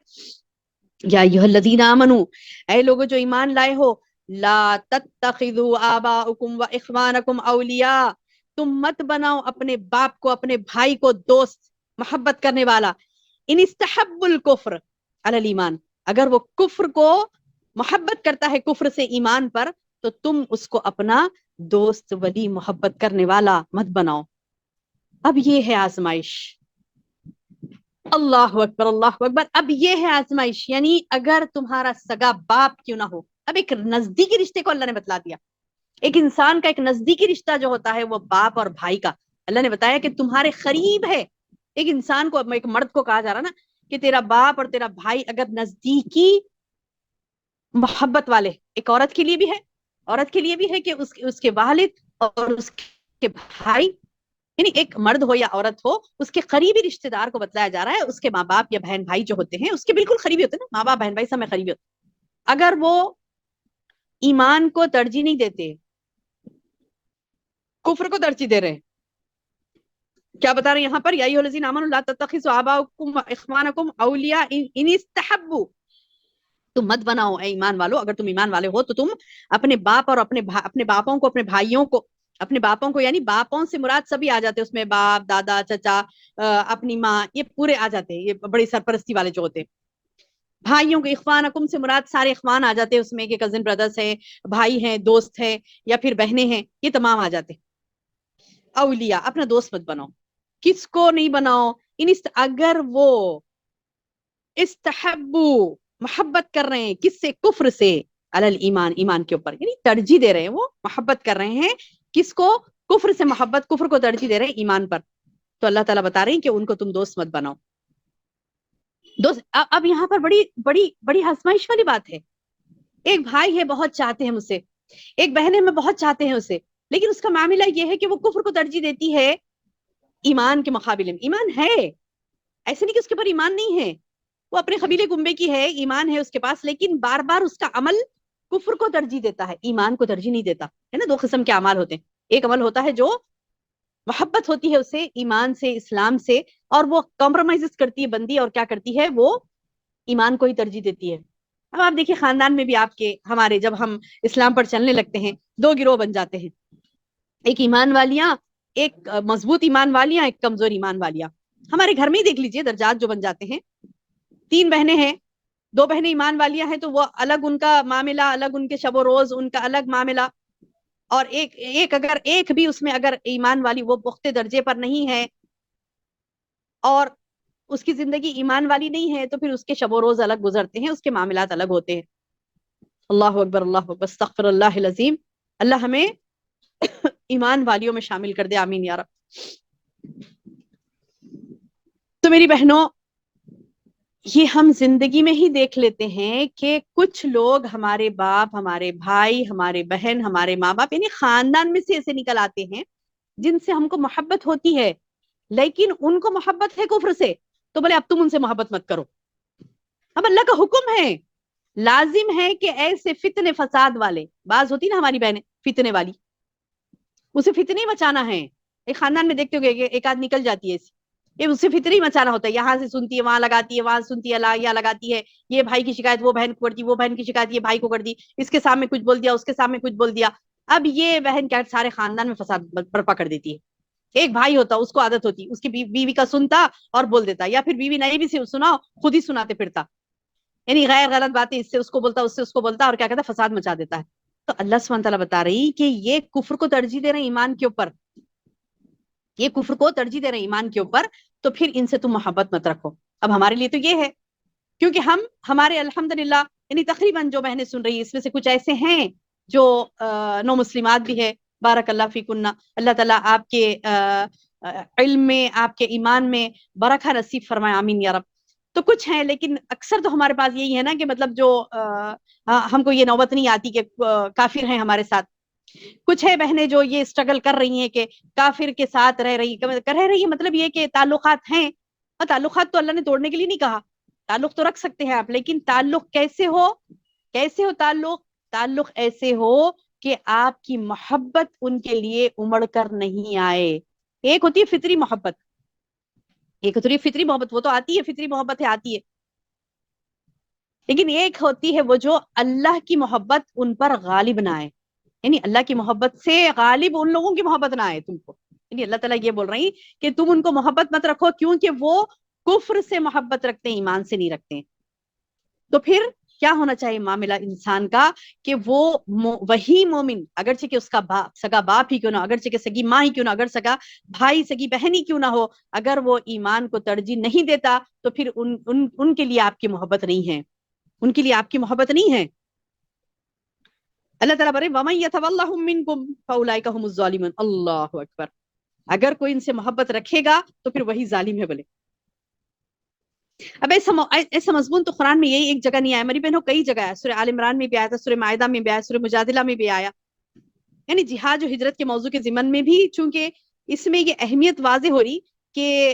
یا ایھا الذین آمنو، اے لوگوں جو ایمان لائے ہو، لا تتخذوا آباءکم واخوانکم اولیاء، تم مت بناؤ اپنے باپ کو، اپنے بھائی کو دوست، محبت کرنے والا، ان استحبوا الکفر علی الایمان، اگر وہ کفر کو محبت کرتا ہے، کفر سے ایمان پر، تو تم اس کو اپنا دوست، ولی، محبت کرنے والا مت بناؤ۔ اب یہ ہے آزمائش، اللہ اکبر، اللہ اکبر، اب یہ ہے آزمائش، یعنی اگر تمہارا سگا باپ کیوں نہ ہو، اب ایک نزدیکی رشتے کو اللہ نے بتلا دیا، ایک انسان کا ایک نزدیکی رشتہ جو ہوتا ہے وہ باپ اور بھائی کا، اللہ نے بتایا کہ تمہارے قریب ہے، ایک انسان کو، ایک مرد کو کہا جا رہا نا کہ تیرا باپ اور تیرا بھائی اگر نزدیکی محبت والے، ایک عورت کے لیے بھی ہے، عورت کے لیے بھی ہے کہ اس کے والد اور اس کے بھائی، یعنی ایک مرد ہو یا عورت ہو، اس کے قریبی رشتہ دار کو بتلایا جا رہا ہے، اس کے ماں باپ یا بہن بھائی جو ہوتے ہیں اس کے بالکل قریبی ہوتے ہیں نا، ماں باپ بہن بھائی سب میں قریبی ہوتے ہیں، اگر وہ ایمان کو ترجیح نہیں دیتے، کفر کو ترجیح دے رہے ہیں، کیا بتا رہے ہیں یہاں پر؟ یا ایھا الذین آمنوا لا تتخذوا آباءکم واخوانکم اولیاء ان استحبوا، تم مت بناؤ اے ایمان والو، اگر تم ایمان والے ہو تو تم اپنے باپ اور اپنے باپوں کو، اپنے بھائیوں کو، اپنے باپوں کو، یعنی باپوں سے مراد سبھی آ جاتے ہیں اس میں، باپ، دادا، چچا، اپنی ماں، یہ پورے آ جاتے ہیں، یہ بڑی سرپرستی والے جو ہوتے ہیں۔ بھائیوں کو، اخوانکم سے مراد سارے اخوان آ جاتے ہیں اس میں، کہ کزن بردرز ہیں، بھائی ہیں، دوست ہیں، یا پھر بہنیں ہیں، یہ تمام آ جاتے ہیں۔ اولیاء، اپنا دوست مت بناؤ، کس کو نہیں بناؤ؟ اگر وہ استحبو، محبت کر رہے ہیں، کس سے؟ کفر سے، علی الایمان، ایمان کے اوپر، یعنی ترجیح دے رہے ہیں، وہ محبت کر رہے ہیں، کس کو؟ کفر سے محبت، کفر کو ترجیح دے رہے ہیں ایمان پر، تو اللہ تعالیٰ بتا رہے ہیں کہ ان کو تم دوست مت بناؤ۔ دوست، اب یہاں پر بڑی بڑی بڑی آزمائش والی بات ہے، ایک بھائی ہے بہت چاہتے ہیں مجھ سے، ایک بہن ہے میں بہت چاہتے ہیں اسے، لیکن اس کا معاملہ یہ ہے کہ وہ کفر کو ترجیح دیتی ہے ایمان کے مقابلے میں، ایمان ہے، ایسے نہیں کہ اس کے اوپر ایمان نہیں ہے، وہ اپنے قبیلے کنبے کی ہے، ایمان ہے اس کے پاس، لیکن بار بار اس کا عمل کفر کو ترجیح دیتا ہے، ایمان کو ترجیح نہیں دیتا ہے نا۔ دو قسم کے اعمال ہوتے ہیں، ایک عمل ہوتا ہے جو محبت ہوتی ہے اسے، ایمان سے، اسلام سے، اور وہ کمپرومائز کرتی ہے بندی، اور کیا کرتی ہے وہ؟ ایمان کو ہی ترجیح دیتی ہے، اب آپ دیکھیے خاندان میں بھی آپ کے ہمارے جب ہم اسلام پر چلنے لگتے ہیں دو گروہ بن جاتے ہیں، ایک ایمان والیاں، ایک مضبوط ایمان والیاں، ایک کمزور ایمان والیاں. ہمارے گھر میں ہی دیکھ لیجئے درجات جو بن جاتے ہیں. 3 بہنیں ہیں، 2 بہنیں ایمان والیاں ہیں تو وہ الگ ان کا معاملہ، الگ ان کے شب و روز ان کا الگ معاملہ. اور ایک اگر ایک بھی اس میں اگر ایمان والی وہ پختہ درجے پر نہیں ہے اور اس کی زندگی ایمان والی نہیں ہے تو پھر اس کے شب و روز الگ گزرتے ہیں، اس کے معاملات الگ ہوتے ہیں. اللہ اکبر، اللہ اکبر، استغفر اللہ العظیم. اللہ ہمیں ایمان والیوں میں شامل کر دے، آمین یا رب. تو میری بہنوں، یہ ہم زندگی میں ہی دیکھ لیتے ہیں کہ کچھ لوگ، ہمارے باپ، ہمارے بھائی، ہمارے بہن، ہمارے ماں باپ، یعنی خاندان میں سے ایسے نکل آتے ہیں جن سے ہم کو محبت ہوتی ہے، لیکن ان کو محبت ہے کفر سے، تو بولے اب تم ان سے محبت مت کرو. اب اللہ کا حکم ہے، لازم ہے کہ ایسے فتنے فساد والے، بعض ہوتی نا ہماری بہنیں فتنے والی، اسے فتنے مچانا ہے. ایک خاندان میں دیکھتے ہو کہ ایک آدھ نکل جاتی ہے ایسی، یہ اسے فطری مچانا ہوتا ہے، یہاں سے سنتی ہے وہاں لگاتی ہے، وہاں سنتی ہے یہاں لگاتی ہے، یہ بھائی کی شکایت وہ بہن کو کر دی، وہ بہن کی شکایت یہ بھائی کو کر دی، اس کے سامنے کچھ بول دیا، اس کے سامنے کچھ بول دیا. اب یہ بہن کیا سارے خاندان میں فساد برپا کر دیتی ہے. ایک بھائی ہوتا، اس کو عادت ہوتی اس کی بیوی کا سنتا اور بول دیتا، یا پھر بیوی نہیں بھی سنا خود ہی سناتے پھرتا، یعنی غیر غلط باتیں اس سے اس کو بولتا، اس سے اس کو بولتا، اور کیا کہتا فساد مچا دیتا ہے. تو اللہ سبحانہ تعالیٰ بتا رہی کہ یہ کفر کو ترجیح دے رہے ہیں ایمان کے اوپر، یہ کفر کو ترجیح دے رہے ہیں ایمان کے اوپر، تو پھر ان سے تم محبت مت رکھو. اب ہمارے لیے تو یہ ہے، کیونکہ ہمارے الحمدللہ یعنی تقریباً جو بہنیں سن رہی ہیں اس میں سے کچھ ایسے ہیں جو نو مسلمات بھی ہے. بارک اللہ فیکن، اللہ تعالیٰ آپ کے علم میں، آپ کے ایمان میں برکہ نصیب فرمائے، آمین یا رب. تو کچھ ہیں، لیکن اکثر تو ہمارے پاس یہی ہے نا کہ مطلب جو ہم کو یہ نوبت نہیں آتی کہ کافر ہیں ہمارے ساتھ. کچھ ہے بہنیں جو یہ اسٹرگل کر رہی ہیں کہ کافر کے ساتھ رہ رہی ہیں، مطلب یہ کہ تعلقات ہیں، اور تعلقات تو اللہ نے توڑنے کے لیے نہیں کہا، تعلق تو رکھ سکتے ہیں آپ، لیکن تعلق کیسے ہو تعلق ایسے ہو کہ آپ کی محبت ان کے لیے امڑ کر نہیں آئے. ایک ہوتی ہے فطری محبت، ایک ہوتی ہے فطری محبت، وہ تو آتی ہے، فطری محبت ہے آتی ہے، لیکن ایک ہوتی ہے وہ جو اللہ کی محبت ان پر غالب نہ آئے، یعنی اللہ کی محبت سے غالب ان لوگوں کی محبت نہ آئے تم کو. یعنی اللہ تعالیٰ یہ بول رہی کہ تم ان کو محبت مت رکھو، کیونکہ وہ کفر سے محبت رکھتے ہیں، ایمان سے نہیں رکھتے ہیں. تو پھر کیا ہونا چاہیے معاملہ انسان کا کہ وہ وہی مومن، اگرچہ کہ اس کا سگا باپ ہی کیوں نہ، اگرچہ کہ سگی ماں ہی کیوں نہ، اگر سگا بھائی سگی بہن ہی کیوں نہ ہو، اگر وہ ایمان کو ترجیح نہیں دیتا تو پھر ان کے لیے آپ کی محبت نہیں ہے، ان کے لیے آپ کی محبت نہیں ہے. اللہ تعالیٰ بولے وَمَن يَتَوَلَّهُم مِّنكُمْ فَأُولَٰئِكَ هُمُ الظَّالِمُونَ. اللہ اکبر، اگر کوئی ان سے محبت رکھے گا تو پھر وہی ظالم ہے. بولے اب ایسا مضمون تو قرآن میں یہی ایک جگہ نہیں آیا میری بہنوں، کئی جگہ آیا. سورہ آل عمران میں بھی آیا تھا، سورہ مائدہ میں بھی آیا، سورہ مجادلہ میں بھی آیا. یعنی جہاد و ہجرت کے موضوع کے ضمن میں بھی، چونکہ اس میں یہ اہمیت واضح ہو رہی کہ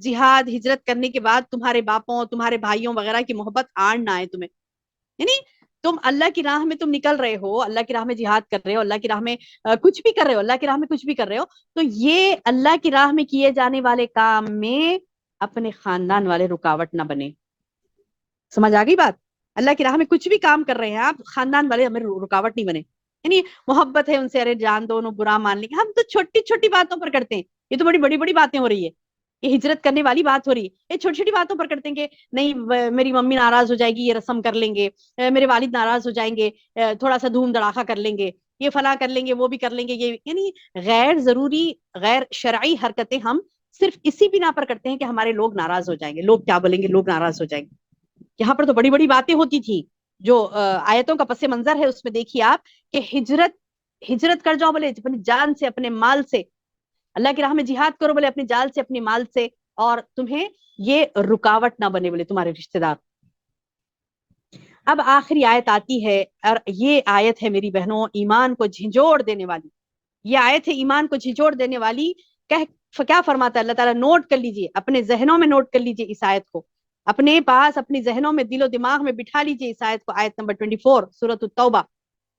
جہاد ہجرت کرنے کے بعد تمہارے باپوں، تمہارے بھائیوں وغیرہ کی محبت آڑ نہ آئے تمہیں. یعنی تم اللہ کی راہ میں تم نکل رہے ہو، اللہ کی راہ میں جہاد کر رہے ہو، اللہ کی راہ میں کچھ بھی کر رہے ہو، اللہ کی راہ میں کچھ بھی کر رہے ہو، تو یہ اللہ کی راہ میں کیے جانے والے کام میں اپنے خاندان والے رکاوٹ نہ بنے. سمجھ آ گئی بات؟ اللہ کی راہ میں کچھ بھی کام کر رہے ہیں آپ، خاندان والے ہمیں رکاوٹ نہیں بنے. یعنی محبت ہے ان سے، ارے جان دو، برا مان لیں گے، ہم تو چھوٹی چھوٹی باتوں پر کرتے ہیں. یہ تو بڑی بڑی باتیں ہو رہی ہے، یہ ہجرت کرنے والی بات ہو رہی ہے. یہ چھوٹی چھوٹی باتوں پر کرتے ہیں کہ نہیں میری ممی ناراض ہو جائے گی، یہ رسم کر لیں گے، میرے والد ناراض ہو جائیں گے، تھوڑا سا دھوم دھڑاکا کر لیں گے، یہ فلاں کر لیں گے، وہ بھی کر لیں گے. یہ یعنی غیر ضروری، غیر شرعی حرکتیں ہم صرف اسی بنا پر کرتے ہیں کہ ہمارے لوگ ناراض ہو جائیں گے، لوگ کیا بولیں گے، لوگ ناراض ہو جائیں گے. یہاں پر تو بڑی بڑی باتیں ہوتی تھی. جو آیتوں کا پس منظر ہے اس میں دیکھیے آپ کہ ہجرت کر جاؤ بولے اپنی جان سے، اپنے مال سے، اللہ کی راہ میں جہاد کرو بولے اپنی جان سے، اپنے مال سے، اور تمہیں یہ رکاوٹ نہ بنے بولے تمہارے رشتہ دار. اب آخری آیت آتی ہے، اور یہ آیت ہے میری بہنوں ایمان کو جھنجھوڑ دینے والی. یہ آیت ہے ایمان کو جھنجھوڑ دینے والی. کیا فرماتا ہے اللہ تعالیٰ؟ نوٹ کر لیجئے، اپنے ذہنوں میں نوٹ کر لیجئے اس آیت کو، اپنے پاس اپنی ذہنوں میں، دل و دماغ میں بٹھا لیجئے اس آیت کو. آیت نمبر 24 سورۃ التوبہ،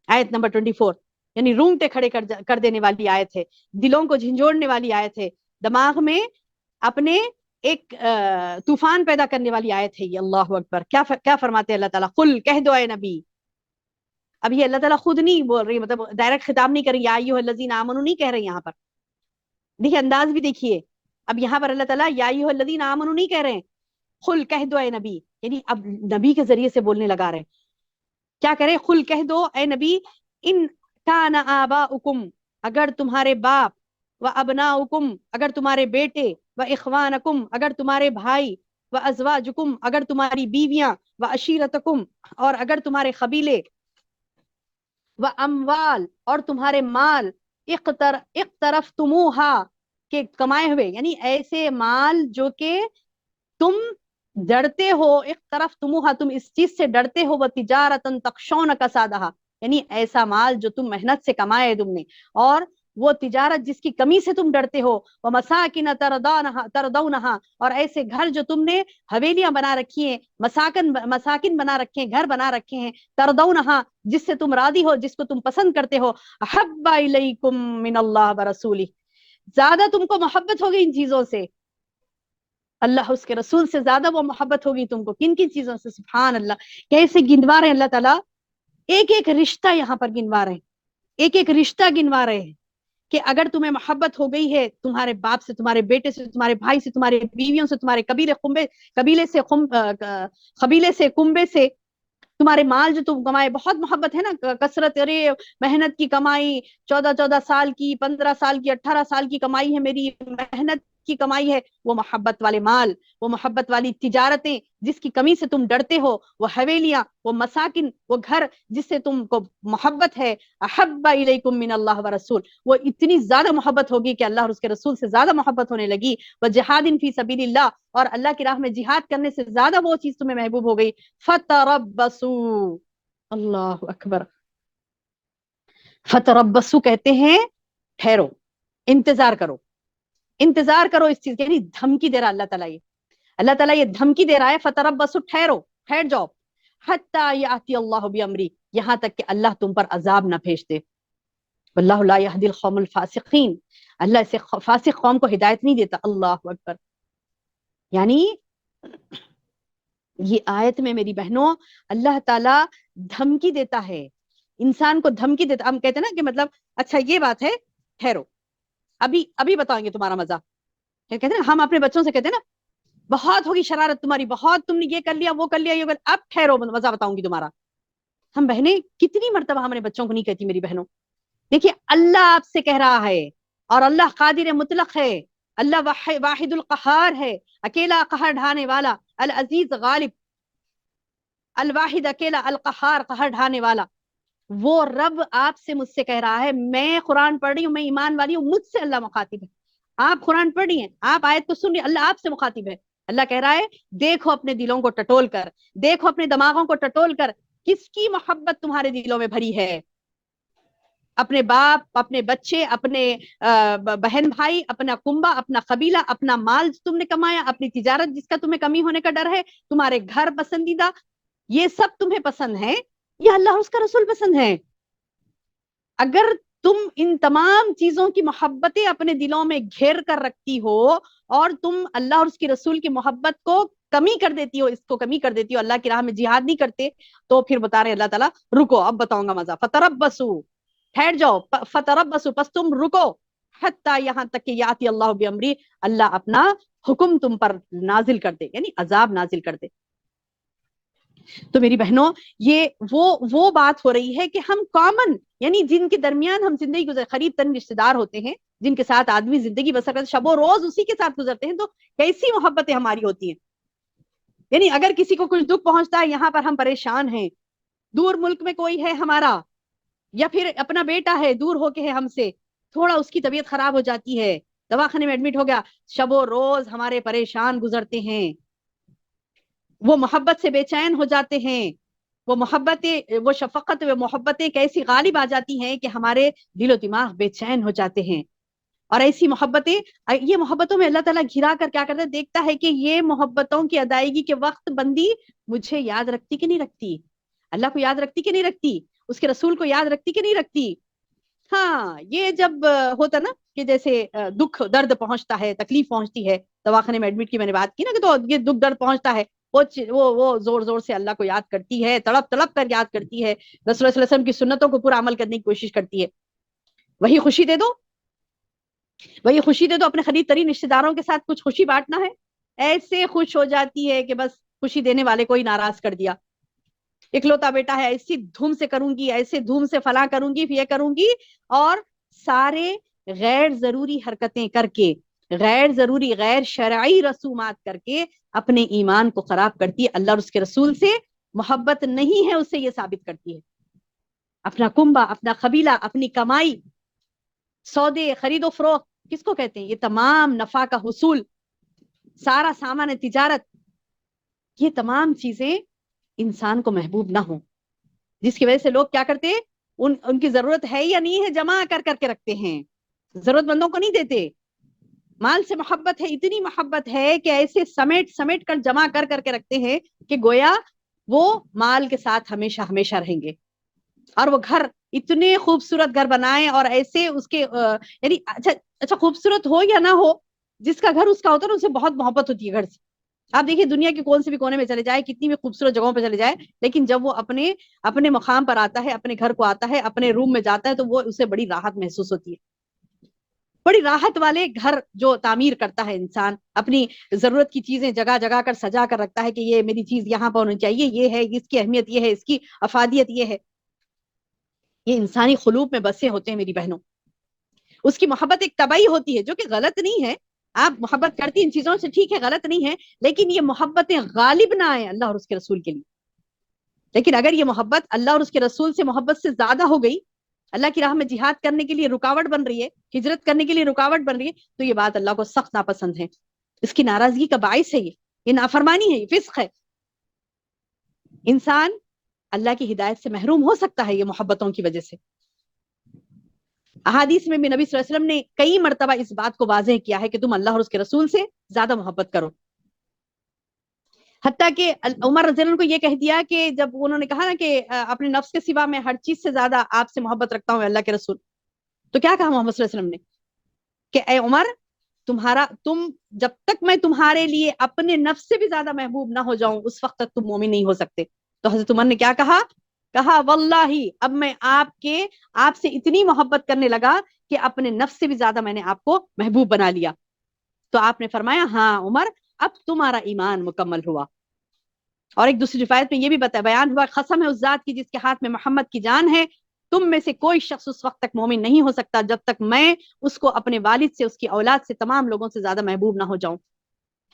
آیت نمبر 24، یعنی رونگٹے کھڑے کر دینے والی آیت ہے، دلوں کو جھنجھوڑنے والی آیت ہے. دماغ میں اپنے ایک طوفان پیدا کرنے والی آیت ہے یہ. اللہ اکبر. کیا فرماتے ہیں اللہ تعالیٰ؟ قل کہہ دو اے نبی. اب یہ اللہ تعالیٰ خود نہیں بول رہی، مطلب ڈائریکٹ خطاب نہیں کر رہی، یا ایھا الذین آمنوا نہیں کہہ رہے یہاں پر. دیکھیے انداز بھی دیکھیے. اب یہاں پر اللہ تعالیٰ یا ایھا الذین آمنوا نہیں کہہ رہے ہیں، قل کہہ دو اے نبی، یعنی اب نبی کے ذریعے سے بولنے لگا رہے ہیں. کیا کرے؟ قل کہہ دو اے نبی، ان کان آباؤکم، اگر تمہارے باپ، و ابناؤکم، اگر تمہارے بیٹے، و اخوانکم، اگر تمہارے بھائی، و ازواجکم، اگر تمہاری بیویاں، و عشیرتکم، اور اگر تمہارے قبیلے، و اموال، اور تمہارے مال، اقترفتموہا، کہ کمائے ہوئے، یعنی ایسے مال جو کہ تم ڈرتے ہو، اقترفتموہا، تم اس چیز سے ڈرتے ہو، وہ تجارتن تخشون کسادہا، یعنی ایسا مال جو تم محنت سے کمائے تم نے، اور وہ تجارت جس کی کمی سے تم ڈرتے ہو، ومساکن ترضونہا، اور ایسے گھر جو تم نے حویلیاں بنا رکھی ہیں، مساکن بنا رکھے ہیں، گھر بنا رکھے ہیں، ترضونہا، جس سے تم راضی ہو، جس کو تم پسند کرتے ہو، احب الیکم من اللہ ورسولہ، زیادہ تم کو محبت ہوگی ان چیزوں سے، اللہ اس کے رسول سے زیادہ وہ محبت ہوگی تم کو. کن کن چیزوں سے؟ سبحان اللہ. کیسے گنوا رہے ہیں اللہ تعالیٰ، ایک ایک رشتہ یہاں پر گنوا رہے ہیں، ایک ایک رشتہ گنوا رہے ہیں، کہ اگر تمہیں محبت ہو گئی ہے تمہارے باپ سے، تمہارے بیٹے سے، تمہارے بھائی سے، تمہارے بیویوں سے، تمہارے قبیلے سے، کنبے سے، تمہارے مال جو تم کمائے، بہت محبت ہے نا، کثرت، ارے محنت کی کمائی، 14 سال کی، 15 سال کی، 18 سال کی کمائی ہے، میری محنت کی کمائی ہے، وہ محبت والے مال، وہ محبت والی تجارتیں جس کی کمی سے تم ڈرتے ہو، وہ حویلیاں، وہ مساکن، وہ گھر جس سے تم کو محبت ہے، احب الیکم من اللہ ورسول، وہ اتنی زیادہ محبت ہوگی کہ اللہ اور اس کے رسول سے زیادہ محبت ہونے لگی. وجہاد فی سبیل اللہ، اور اللہ کی راہ میں جہاد کرنے سے زیادہ وہ چیز تمہیں محبوب ہو گئی. فتربصوا، اللہ اکبر. فتربصوا کہتے ہیں ٹھہرو، انتظار کرو، انتظار کرو اس چیز کے، یعنی دھمکی دے رہا اللہ تعالیٰ. اللہ تعالیٰ یہ دھمکی دے رہا ہے، فتربصوا، ٹھہرو، ٹھہر جاؤ، حتی یاتی اللہ بامری، یہاں تک کہ اللہ تم پر عذاب نہ بھیج دے. واللہ لا یہدی القوم الفاسقین، اللہ اسے فاسق قوم کو ہدایت نہیں دیتا. اللہ اکبر. یعنی یہ آیت میں میری بہنوں اللہ تعالیٰ دھمکی دیتا ہے، انسان کو دھمکی دیتا. ہم کہتے ہیں نا کہ مطلب اچھا یہ بات ہے، ٹھہرو، ابھی بتائیں گے تمہارا مزہ. کہتے ہیں نا، ہم اپنے بچوں سے کہتے ہیں نا، بہت ہوگی شرارت تمہاری، بہت تم نے یہ کر لیا، وہ کر لیا، یہ کر، اب ٹھہرو مزہ بتاؤں گی تمہارا. ہم بہنیں کتنی مرتبہ ہمارے بچوں کو نہیں کہتی میری بہنوں. دیکھیے اللہ آپ سے کہہ رہا ہے، اور اللہ قادر مطلق ہے، اللہ واحد القہار ہے، اکیلا قہر ڈھانے والا، العزیز غالب، الواحد اکیلا، القہار قہر ڈھانے والا. وہ رب آپ سے مجھ سے کہہ رہا ہے، میں قرآن پڑھ رہی ہوں، میں ایمان والی ہوں، مجھ سے اللہ مخاطب ہے. آپ قرآن پڑھ رہی ہیں، آپ آیت کو سن رہی ہیں، اللہ آپ سے مخاطب ہے. اللہ کہہ رہا ہے دیکھو اپنے دلوں کو ٹٹول کر، دیکھو اپنے دماغوں کو ٹٹول کر، کس کی محبت تمہارے دلوں میں بھری ہے. اپنے باپ، اپنے بچے، اپنے بہن بھائی، اپنا کنبہ، اپنا قبیلہ، اپنا مال تم نے کمایا، اپنی تجارت جس کا تمہیں کمی ہونے کا ڈر ہے، تمہارے گھر پسندیدہ، یہ سب تمہیں پسند ہے، یہ اللہ اور اس کا رسول پسند ہے. اگر تم ان تمام چیزوں کی محبتیں اپنے دلوں میں گھیر کر رکھتی ہو، اور تم اللہ اور اس کی رسول کی محبت کو کمی کر دیتی ہو، اس کو کمی کر دیتی ہو، اللہ کی راہ میں جہاد نہیں کرتے، تو پھر بتا رہے اللہ تعالیٰ رکو، اب بتاؤں گا مزہ. فتربصوا، ٹھہر جاؤ، فتربصوا، پس تم رکو، حتی، یہاں تک کہ یاتی اللہ بامری، اللہ اپنا حکم تم پر نازل کر دے، یعنی عذاب نازل کر دے. تو میری بہنوں یہ وہ بات ہو رہی ہے کہ ہم کامن، یعنی جن کے درمیان ہم زندگی گزر، قریب ترین رشتے دار ہوتے ہیں، جن کے ساتھ آدمی زندگی بسر کرتے، شب و روز اسی کے ساتھ گزرتے ہیں، تو کیسی محبتیں ہماری ہوتی ہیں. یعنی اگر کسی کو کچھ دکھ پہنچتا ہے، یہاں پر ہم پریشان ہیں، دور ملک میں کوئی ہے ہمارا، یا پھر اپنا بیٹا ہے دور ہو کے ہے ہم سے، تھوڑا اس کی طبیعت خراب ہو جاتی ہے، دواخانے میں ایڈمٹ ہو گیا، شب و روز ہمارے پریشان گزرتے ہیں، وہ محبت سے بے چین ہو جاتے ہیں، وہ محبتیں، وہ شفقت، وہ محبتیں کیسی غالب آ جاتی ہیں کہ ہمارے دل و دماغ بے چین ہو جاتے ہیں. اور ایسی محبتیں، یہ محبتوں میں اللہ تعالیٰ گھرا کر کیا کرتا ہے، دیکھتا ہے کہ یہ محبتوں کی ادائیگی کے وقت بندی مجھے یاد رکھتی کہ نہیں رکھتی، اللہ کو یاد رکھتی کہ نہیں رکھتی، اس کے رسول کو یاد رکھتی کہ نہیں رکھتی. ہاں یہ جب ہوتا نا کہ جیسے دکھ درد پہنچتا ہے، تکلیف پہنچتی ہے، دواخانے میں ایڈمٹ کی میں نے بات کی نا، کہ تو یہ دکھ درد پہنچتا ہے، وہ زور زور سے اللہ کو یاد کرتی ہے، تڑپ تڑپ کر یاد کرتی ہے، رسول اللہ صلی اللہ علیہ وسلم کی سنتوں کو پورا عمل کرنے کی کوشش کرتی ہے. وہی خوشی دے دو، وہی خوشی دے دو. اپنے قریب ترین رشتے داروں کے ساتھ کچھ خوشی بانٹنا ہے، ایسے خوش ہو جاتی ہے کہ بس خوشی دینے والے کو ہی ناراض کر دیا. اکلوتا بیٹا ہے، ایسی دھوم سے کروں گی، ایسے دھوم سے فلاں کروں گی، یہ کروں گی، اور سارے غیر ضروری حرکتیں کر کے، غیر ضروری غیر شرعی رسومات کر کے اپنے ایمان کو خراب کرتی ہے. اللہ اور اس کے رسول سے محبت نہیں ہے، اس سے یہ ثابت کرتی ہے. اپنا کنبہ، اپنا قبیلہ، اپنی کمائی، سودے، خرید و فروخت کس کو کہتے ہیں؟ یہ تمام نفع کا حصول، سارا سامان تجارت، یہ تمام چیزیں انسان کو محبوب نہ ہوں، جس کی وجہ سے لوگ کیا کرتے ہیں، ان کی ضرورت ہے یا نہیں ہے جمع کر کر کے رکھتے ہیں، ضرورت مندوں کو نہیں دیتے. مال سے محبت ہے، اتنی محبت ہے کہ ایسے سمیٹ سمیٹ کر جمع کر کر کے رکھتے ہیں کہ گویا وہ مال کے ساتھ ہمیشہ ہمیشہ رہیں گے. اور وہ گھر اتنے خوبصورت گھر بنائیں، اور ایسے اس کے یعنی اچھا خوبصورت ہو یا نہ ہو، جس کا گھر اس کا ہوتا ہے نا، اسے بہت محبت ہوتی ہے گھر سے. آپ دیکھیے دنیا کے کون سے بھی کونے میں چلے جائے، کتنی بھی خوبصورت جگہوں پہ چلے جائے، لیکن جب وہ اپنے مقام پر آتا ہے، اپنے گھر کو آتا ہے، اپنے روم میں جاتا ہے، تو وہ اسے بڑی راحت محسوس ہوتی ہے. بڑی راحت والے گھر جو تعمیر کرتا ہے انسان، اپنی ضرورت کی چیزیں جگہ جگہ کر سجا کر رکھتا ہے کہ یہ میری چیز یہاں پر ہونی چاہیے، یہ ہے، اس کی اہمیت یہ ہے، اس کی افادیت یہ ہے. یہ انسانی خلوق میں بسے ہوتے ہیں میری بہنوں. اس کی محبت ایک طبعی ہوتی ہے، جو کہ غلط نہیں ہے. آپ محبت کرتی ان چیزوں سے، ٹھیک ہے، غلط نہیں ہے، لیکن یہ محبتیں غالب نہ آئیں اللہ اور اس کے رسول کے لیے. لیکن اگر یہ محبت اللہ اور اس کے رسول سے محبت سے زیادہ ہو گئی، اللہ کی راہ میں جہاد کرنے کے لیے رکاوٹ بن رہی ہے، ہجرت کرنے کے لیے رکاوٹ بن رہی ہے، تو یہ بات اللہ کو سخت ناپسند ہے. اس کی ناراضگی کا باعث ہے، یہ نافرمانی ہے، یہ فسق ہے. انسان اللہ کی ہدایت سے محروم ہو سکتا ہے یہ محبتوں کی وجہ سے. احادیث میں بھی نبی صلی اللہ علیہ وسلم نے کئی مرتبہ اس بات کو واضح کیا ہے کہ تم اللہ اور اس کے رسول سے زیادہ محبت کرو. حتیٰ کہ عمر رضی اللہ عنہ کو یہ کہہ دیا کہ جب انہوں نے کہا نا کہ اپنے نفس کے سوا میں ہر چیز سے زیادہ آپ سے محبت رکھتا ہوں اللہ کے رسول، تو کیا کہا محمد صلی اللہ علیہ وسلم نے کہ اے عمر، تم جب تک میں تمہارے لیے اپنے نفس سے بھی زیادہ محبوب نہ ہو جاؤں، اس وقت تک تم مومن نہیں ہو سکتے. تو حضرت عمر نے کیا کہا واللہ اب میں آپ سے اتنی محبت کرنے لگا کہ اپنے نفس سے بھی زیادہ میں نے آپ کو محبوب بنا لیا. تو آپ نے فرمایا ہاں عمر، اب تمہارا ایمان مکمل ہوا. اور ایک دوسری روایت میں یہ بھی بیان ہوا، قسم ہے اس ذات کی جس کے ہاتھ میں محمد کی جان ہے، تم میں سے کوئی شخص اس وقت تک مومن نہیں ہو سکتا جب تک میں اس کو اپنے والد سے، اس کی اولاد سے، تمام لوگوں سے زیادہ محبوب نہ ہو جاؤں.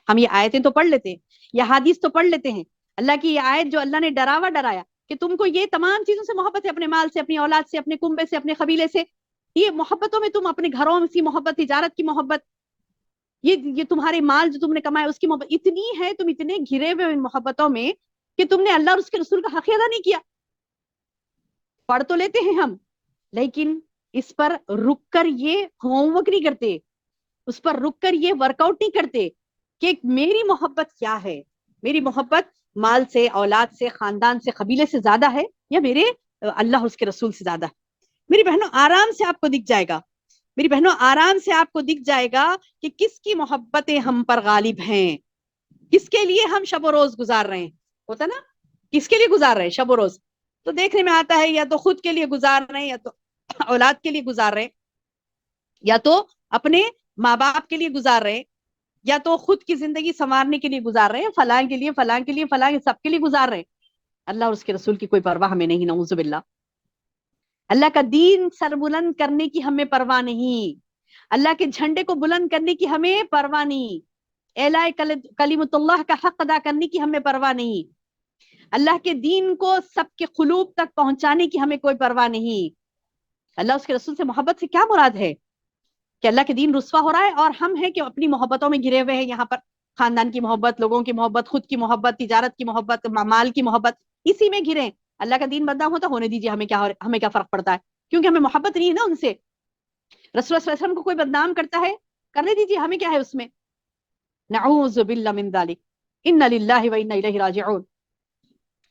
ہم یہ آیتیں تو پڑھ لیتے ہیں، یہ حدیث تو پڑھ لیتے ہیں. اللہ کی یہ آیت جو اللہ نے ڈراوا ڈرایا کہ تم کو یہ تمام چیزوں سے محبت ہے، اپنے مال سے، اپنی اولاد سے، اپنے کنبے سے، اپنے قبیلے سے، یہ محبتوں میں تم اپنے گھروں کی محبت، تجارت کی محبت، یہ تمہارے مال جو تم نے کمایا اس کی محبت اتنی ہے، تم اتنے گھرے ہوئے ان محبتوں میں کہ تم نے اللہ اور اس کے رسول کا حق ادا نہیں کیا. پڑھ تو لیتے ہیں ہم، لیکن اس پر رک کر یہ ہوم ورک نہیں کرتے، اس پر رک کر یہ ورک آؤٹ نہیں کرتے کہ میری محبت کیا ہے. میری محبت مال سے، اولاد سے، خاندان سے، قبیلے سے زیادہ ہے، یا میرے اللہ اور اس کے رسول سے زیادہ ہے. میری بہنوں آرام سے آپ کو دکھ جائے گا، میری بہنوں آرام سے آپ کو دکھ جائے گا کہ کس کی محبتیں ہم پر غالب ہیں، کس کے لیے ہم شب و روز گزار رہے ہیں. ہوتا نا، کس کے لیے گزار رہے ہیں شب و روز، تو دیکھنے میں آتا ہے یا تو خود کے لیے گزار رہے ہیں، یا تو اولاد کے لیے گزار رہے ہیں، یا تو اپنے ماں باپ کے لیے گزار رہے ہیں، یا تو خود کی زندگی سنوارنے کے لیے گزار رہے ہیں، فلاں کے لیے، فلاں کے لیے، فلاں سب کے لیے گزار رہے ہیں. اللہ اور اس کے رسول کی کوئی پرواہ ہمیں نہیں، نعوذ باللہ. اللہ کا دین سر بلند کرنے کی ہمیں پرواہ نہیں، اللہ کے جھنڈے کو بلند کرنے کی ہمیں پرواہ نہیں، اعلاء کلمۃ اللہ کا حق ادا کرنے کی ہمیں پرواہ نہیں، اللہ کے دین کو سب کے قلوب تک پہنچانے کی ہمیں کوئی پرواہ نہیں. اللہ اس کے رسول سے محبت سے کیا مراد ہے کہ اللہ کے دین رسوا ہو رہا ہے اور ہم ہیں کہ اپنی محبتوں میں گھرے ہوئے ہیں. یہاں پر خاندان کی محبت، لوگوں کی محبت، خود کی محبت، تجارت کی محبت، مال کی محبت، اسی میں گھرے. اللہ کا دین بدنام ہوتا ہونے دیجیے، ہمیں کیا فرق پڑتا ہے، کیونکہ ہمیں محبت نہیں ہے نا ان سے. رسول اللہ صلی اللہ علیہ وسلم کو کوئی بدنام کرتا ہے، کرنے دیجیے، ہمیں کیا ہے اس میں. نعوذ باللہ من ذلک، ان للہ و انا الیہ راجعون.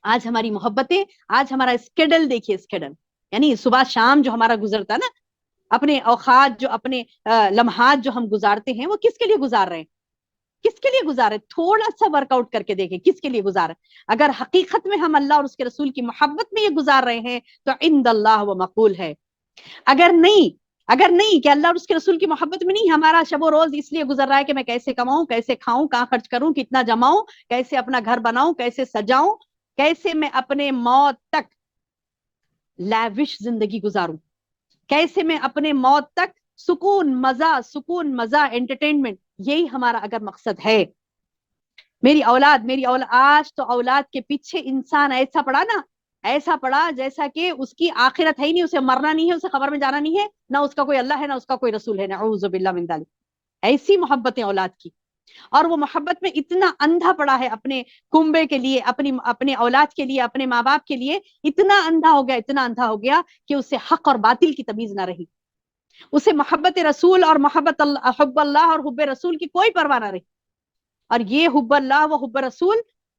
آج ہماری محبتیں، آج ہمارا اسکیڈل دیکھیے، اسکیڈل یعنی صبح شام جو ہمارا گزرتا نا، اپنے اوقات جو اپنے لمحات جو ہم گزارتے ہیں وہ کس کے لیے گزار رہے ہیں؟ کس کے لیے گزارے؟ تھوڑا سا ورک آؤٹ کر کے دیکھیں کس کے لیے گزارے. اگر حقیقت میں ہم اللہ اور اس کے رسول کی محبت میں یہ گزار رہے ہیں تو عند اللہ وہ مقبول ہے. اگر نہیں کہ اللہ اور اس کے رسول کی محبت میں نہیں، ہمارا شب و روز اس لیے گزر رہا ہے کہ میں کیسے کماؤں، کیسے کھاؤں، کہاں خرچ کروں، کتنا جماؤں، کیسے اپنا گھر بناؤں، کیسے سجاؤں، کیسے میں اپنے موت تک لیوش زندگی گزاروں، کیسے میں اپنے موت تک سکون مزہ انٹرٹینمنٹ، یہی ہمارا اگر مقصد ہے. میری اولاد آج تو اولاد کے پیچھے انسان ایسا پڑا جیسا کہ اس کی آخرت ہے ہی نہیں، اسے مرنا نہیں ہے، اسے قبر میں جانا نہیں ہے، نہ اس کا کوئی اللہ ہے نہ اس کا کوئی رسول ہے. نعوذ باللہ من ذلک. ایسی محبتیں اولاد کی، اور وہ محبت میں اتنا اندھا پڑا ہے اپنے کنبے کے لیے، اپنے اولاد کے لیے، اپنے ماں باپ کے لیے، اتنا اندھا ہو گیا کہ اسے حق اور باطل کی تمیز نہ رہی، اسے محبت رسول اور حب اللہ اور حب رسول کی کوئی پرواہ نہ رہی. اور یہ حب اللہ و حب رسول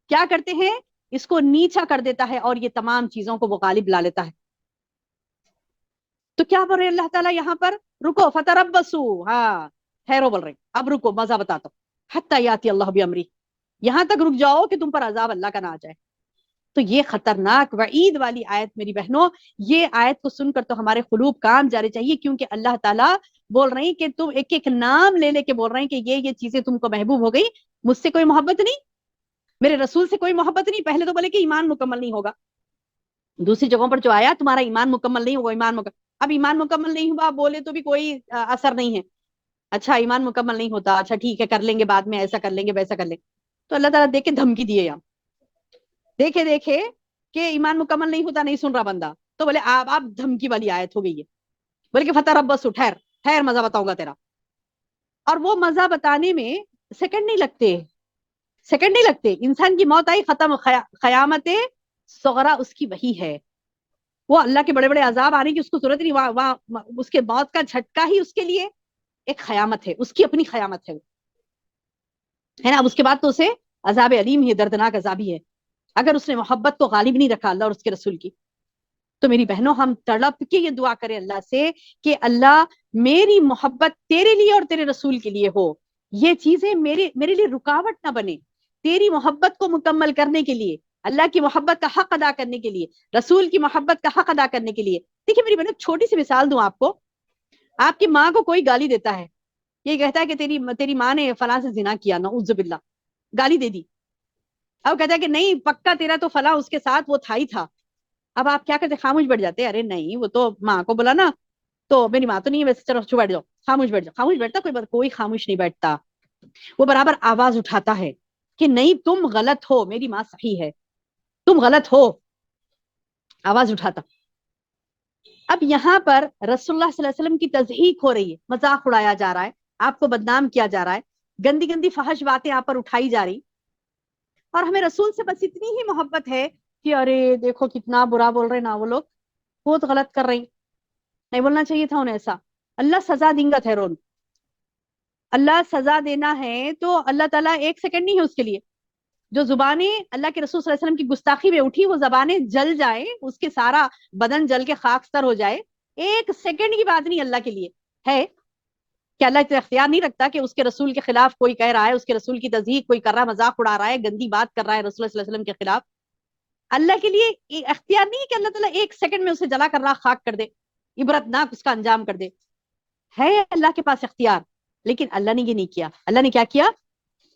کیا کرتے ہیں؟ اس کو نیچا کر دیتا ہے اور یہ تمام چیزوں کو وہ غالب لا لیتا ہے. تو کیا بول رہے اللہ تعالیٰ یہاں پر؟ رکو فتربصوا، ہاں ٹھہرو بول رہے، اب رکو مزہ بتاتا ہوں. حتی یاتی اللہ بامری، یہاں تک رک جاؤ کہ تم پر عذاب اللہ کا نہ آ جائے. تو یہ خطرناک وعید والی آیت میری بہنوں، یہ آیت کو سن کر تو ہمارے قلوب کام جانے چاہیے، کیونکہ اللہ تعالیٰ بول رہے ہیں کہ تم ایک ایک نام لے لے کے بول رہے ہیں کہ یہ چیزیں تم کو محبوب ہو گئی، مجھ سے کوئی محبت نہیں، میرے رسول سے کوئی محبت نہیں. پہلے تو بولے کہ ایمان مکمل نہیں ہوگا، دوسری جگہوں پر جو آیا تمہارا ایمان مکمل نہیں ہوگا، اب ایمان مکمل نہیں ہوا بولے تو بھی کوئی اثر نہیں ہے. اچھا ایمان مکمل نہیں ہوتا، اچھا ٹھیک ہے کر لیں گے بعد میں، ایسا کر لیں گے ویسا کر لیں گے. تو اللہ تعالیٰ دیکھ کے دھمکی دیے، یہاں دیکھے کہ ایمان مکمل نہیں ہوتا، نہیں سن رہا بندہ، تو بولے آپ دھمکی والی آیت ہو گئی ہے. بولے کہ فتربصوا، ٹھہر مزہ بتاؤں گا تیرا. اور وہ مزہ بتانے میں سیکنڈ نہیں لگتے. انسان کی موت آئی ختم، قیامت صغرا اس کی وہی ہے. وہ اللہ کے بڑے بڑے عذاب آنے کی اس کو ضرورت نہیں، وہاں اس کے موت کا جھٹکا ہی اس کے لیے ایک قیامت ہے، اس کی اپنی قیامت ہے نا. اب اس کے بعد تو اسے عذاب علیم ہی، دردناک عذاب ہی ہے اگر اس نے محبت کو غالب نہیں رکھا اللہ اور اس کے رسول کی. تو میری بہنوں ہم تڑپ کے یہ دعا کریں اللہ سے کہ اللہ میری محبت تیرے لیے اور تیرے رسول کے لیے ہو، یہ چیزیں میرے لیے رکاوٹ نہ بنے تیری محبت کو مکمل کرنے کے لیے، اللہ کی محبت کا حق ادا کرنے کے لیے، رسول کی محبت کا حق ادا کرنے کے لیے. دیکھیے میری بہنوں چھوٹی سی مثال دوں آپ کو. آپ کی ماں کو کوئی گالی دیتا ہے، یہ کہتا ہے کہ تیری ماں نے فلاں سے زنا کیا، نعوذ باللہ، گالی دے دی. اب کہتا ہے کہ نہیں پکا تیرا تو فلاں اس کے ساتھ وہ تھا ہی تھا. اب آپ کیا کرتے؟ خاموش بیٹھ جاتے. ارے نہیں وہ تو ماں کو بولا نا، تو میری ماں تو نہیں ہے ویسے، چلو چپ بیٹھ جاؤ، خاموش بیٹھ جاؤ. خاموش بیٹھتا کوئی خاموش نہیں بیٹھتا. وہ برابر آواز اٹھاتا ہے کہ نہیں تم غلط ہو، میری ماں صحیح ہے، تم غلط ہو، آواز اٹھاتا. اب یہاں پر رسول اللہ صلی اللہ علیہ وسلم کی تضحیق ہو رہی ہے، مذاق اڑایا جا رہا ہے، آپ کو بدنام کیا جا رہا ہے، گندی گندی فحش باتیں آپ پر اٹھائی جا رہی، اور ہمیں رسول سے بس اتنی ہی محبت ہے کہ ارے دیکھو کتنا برا بول رہے نا وہ لوگ، بہت غلط کر رہی، نہیں بولنا چاہیے تھا انہیں ایسا. اللہ سزا دیں گا ٹھہرون، اللہ سزا دینا ہے تو اللہ تعالیٰ ایک سیکنڈ نہیں ہے اس کے لیے. جو زبانیں اللہ کے رسول صلی اللہ علیہ وسلم کی گستاخی میں اٹھی وہ زبانیں جل جائیں، اس کے سارا بدن جل کے خاکستر ہو جائے، ایک سیکنڈ کی بات نہیں اللہ کے لیے ہے. کہ اللہ اتنا اختیار نہیں رکھتا کہ اس کے رسول کے خلاف کوئی کہہ رہا ہے، اس کے رسول کی تضحیق کوئی کر رہا ہے، مذاق اڑا رہا ہے، گندی بات کر رہا ہے رسول اللہ صلی اللہ علیہ وسلم کے خلاف. اللہ کے لیے اختیار نہیں ہے کہ اللہ تعالیٰ ایک سیکنڈ میں اسے جلا کر راہ خاک کر دے، عبرتناک اس کا انجام کر دے. ہے اللہ کے پاس اختیار، لیکن اللہ نے یہ نہیں کیا. اللہ نے کیا کیا؟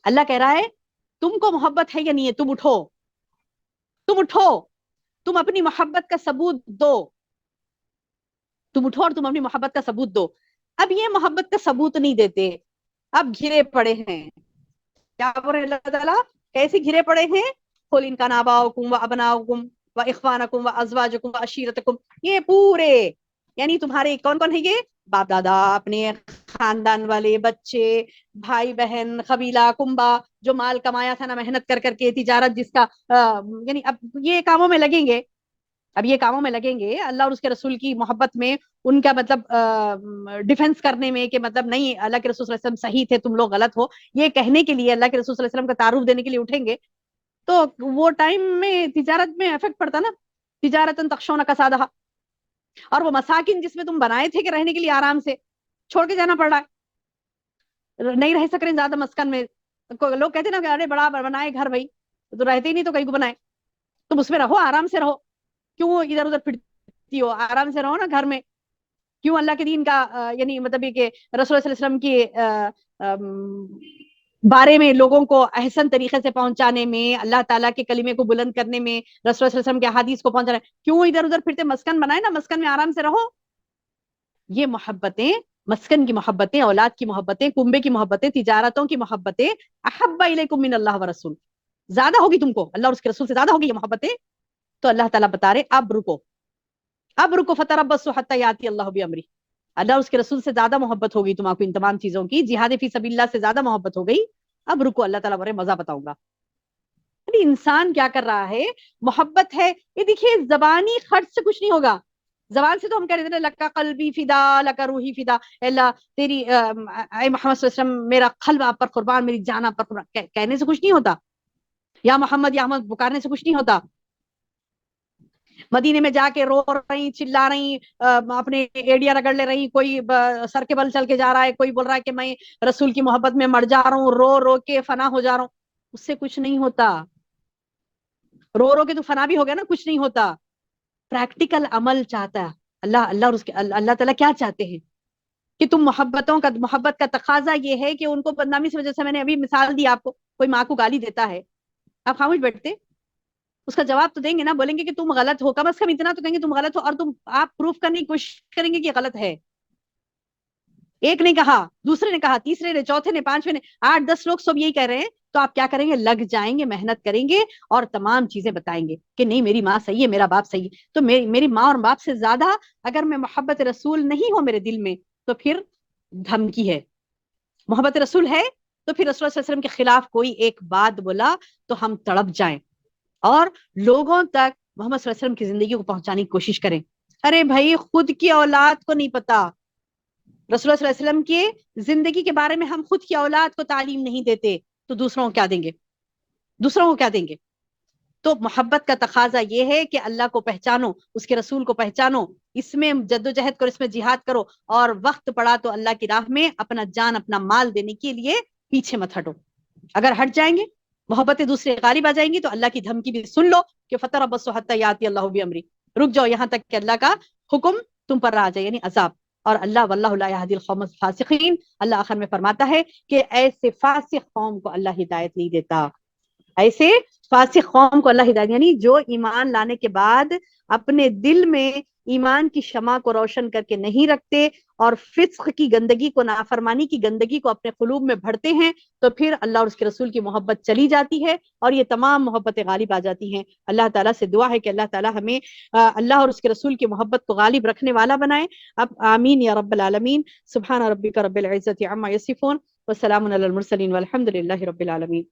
اللہ کہہ رہا ہے تم کو محبت ہے یا نہیں ہے، تم اٹھو، تم اپنی محبت کا ثبوت دو، تم اٹھو اور تم اپنی محبت کا ثبوت دو. اب یہ محبت کا ثبوت نہیں دیتے، اب گھرے پڑے ہیں. کیا بول رہے ہیں اللہ تعالیٰ؟ کیسے گھرے پڑے ہیں؟ قُلْ إِنْ كَانَ آبَاؤُكُمْ وَأَبْنَاؤُكُمْ وَإِخْوَانُكُمْ وَأَزْوَاجُكُمْ وَعَشِيرَتُكُمْ، یہ پورے یعنی تمہارے کون کون ہیں؟ یہ باپ دادا، اپنے خاندان والے، بچے، بھائی بہن، قبیلہ، کنبہ، جو مال کمایا تھا نا محنت کر کے، تجارت جس کا یعنی اب یہ کاموں میں لگیں گے، اللہ اور اس کے رسول کی محبت میں، ان کا مطلب ڈیفنس کرنے میں کہ مطلب نہیں اللہ کے رسول صلی اللہ علیہ وسلم صحیح تھے تم لوگ غلط ہو، یہ کہنے کے لیے اللہ کے رسول صلی اللہ علیہ وسلم کا تعارف دینے کے لیے اٹھیں گے. تو وہ ٹائم میں تجارت میں افیکٹ پڑتا نا، تجارتاً تخشون کسادہا، اور وہ مساکن جس میں تم بنائے تھے کہ رہنے کے لیے آرام سے، چھوڑ کے جانا پڑ رہا ہے، نہیں رہ سک رہے زیادہ مسکن میں. لوگ کہتے ہیں نا کہ ارے بڑا بنائے گھر بھائی، تو رہتے ہی نہیں تو کہیں کو بنائے. تم اس میں رہو، آرام سے رہو، کیوں ادھر ادھر پھرتی ہو؟ آرام سے رہو نا گھر میں. کیوں اللہ کے دین کا یعنی مطلب یہ کہ رسول صلی اللہ علیہ وسلم کی بارے میں لوگوں کو احسن طریقے سے پہنچانے میں، اللہ تعالیٰ کے کلمے کو بلند کرنے میں، رسول صلی اللہ علیہ وسلم کے احادیث کو پہنچانے، کیوں ادھر ادھر پھرتے؟ مسکن بنائے نا، مسکن میں آرام سے رہو. یہ محبتیں، مسکن کی محبتیں، اولاد کی محبتیں، کنبے کی محبتیں، تجارتوں کی محبتیں، احب الیکم من اللہ ورسول، زیادہ ہوگی تم کو اللہ اور اس کے رسول سے زیادہ ہوگی یہ محبتیں. تو اللہ تعالیٰ بتا رہے اب رکو فتربصوا حتی یاتی اللہ بامرہ. اللہ اور اس کے رسول سے زیادہ محبت ہوگی تم کو ان تمام چیزوں کی، جہاد فی سبیل اللہ سے زیادہ محبت ہو گئی، اب رکو، اللہ تعالیٰ بڑے مزہ بتاؤں گا. انسان کیا کر رہا ہے؟ محبت ہے. یہ دیکھیے زبانی خرچ سے کچھ نہیں ہوگا. زبان سے تو ہم کہہ رہے تھے لکا قلبی فدا، لکا روحی فدا، اللہ تیری اے محمد صلی اللہ علیہ وسلم میرا قلب آپ پر قربان، میری جان آپ پر قربان، کہنے سے کچھ نہیں ہوتا. یا محمد یا احمد پکارنے سے کچھ نہیں ہوتا. مدینے میں جا کے رو رہی، چلا رہی، اپنے ایڑیا رگڑ لے رہی، کوئی سر کے بل چل کے جا رہا ہے، کوئی بول رہا ہے کہ میں رسول کی محبت میں مر جا رہا ہوں، رو رو کے فنا ہو جا رہا ہوں، اس سے کچھ نہیں ہوتا. رو رو کے تو فنا بھی ہو گیا نا، کچھ نہیں ہوتا. پریکٹیکل عمل چاہتا ہے اللہ اور اس کے اللہ تعالیٰ کیا چاہتے ہیں کہ تم محبت کا تقاضا یہ ہے کہ ان کو بدنامی سے وجہ سے، میں نے ابھی مثال دی آپ کو، کوئی ماں کو گالی دیتا ہے، آپ خاموش بیٹھتے؟ اس کا جواب تو دیں گے نا، بولیں گے کہ تم غلط ہو، کم از کم اتنا تو کہیں گے تم غلط ہو، اور آپ پروف کرنے کی کوشش کریں گے کہ غلط ہے. ایک نے کہا، دوسرے نے کہا، تیسرے نے، چوتھے نے، پانچویں نے، 8-10 لوگ سب یہی کہہ رہے ہیں، تو آپ کیا کریں گے؟ لگ جائیں گے، محنت کریں گے اور تمام چیزیں بتائیں گے کہ نہیں میری ماں صحیح ہے، میرا باپ صحیح ہے. تو میری ماں اور باپ سے زیادہ اگر میں محبت رسول نہیں ہو میرے دل میں، تو پھر دھمکی ہے. محبت رسول ہے تو پھر رسول صلی اللہ علیہ وسلم کے خلاف کوئی ایک بات بولا تو ہم تڑپ جائیں اور لوگوں تک محمد صلی اللہ علیہ وسلم کی زندگی کو پہنچانے کی کوشش کریں. ارے بھائی خود کی اولاد کو نہیں پتا، رسول اللہ صلی اللہ علیہ وسلم کی زندگی کے بارے میں ہم خود کی اولاد کو تعلیم نہیں دیتے تو دوسروں کو کیا دیں گے؟ دوسروں کو کیا دیں گے؟ تو محبت کا تقاضا یہ ہے کہ اللہ کو پہچانو، اس کے رسول کو پہچانو، اس میں جدوجہد کرو، اس میں جہاد کرو، اور وقت پڑا تو اللہ کی راہ میں اپنا جان اپنا مال دینے کے لیے پیچھے مت ہٹو. اگر ہٹ جائیں گے، محبتیں دوسرے غالب آ جائیں گی، تو اللہ کی دھمکی بھی سن لو کہ فتربصوا حتی یاتی اللہ بامرہ، رک جاؤ یہاں تک کہ اللہ کا حکم تم پر آ جائے، یعنی عذاب. اور اللہ واللہ لا یہدی القوم الفاسقین، اللہ آخر میں فرماتا ہے کہ ایسے فاسق قوم کو اللہ ہدایت نہیں دیتا. ایسے فاسق قوم کو اللہ ہدایت، یعنی جو ایمان لانے کے بعد اپنے دل میں ایمان کی شمع کو روشن کر کے نہیں رکھتے اور فسق کی گندگی کو، نافرمانی کی گندگی کو اپنے قلوب میں بھرتے ہیں، تو پھر اللہ اور اس کے رسول کی محبت چلی جاتی ہے اور یہ تمام محبتیں غالب آ جاتی ہیں. اللہ تعالیٰ سے دعا ہے کہ اللہ تعالیٰ ہمیں اللہ اور اس کے رسول کی محبت کو غالب رکھنے والا بنائے. اب آمین یا رب العالمین. سبحان ربک رب العزت عما یصفون وسلام علی المرسلین والحمد للہ رب العالمین.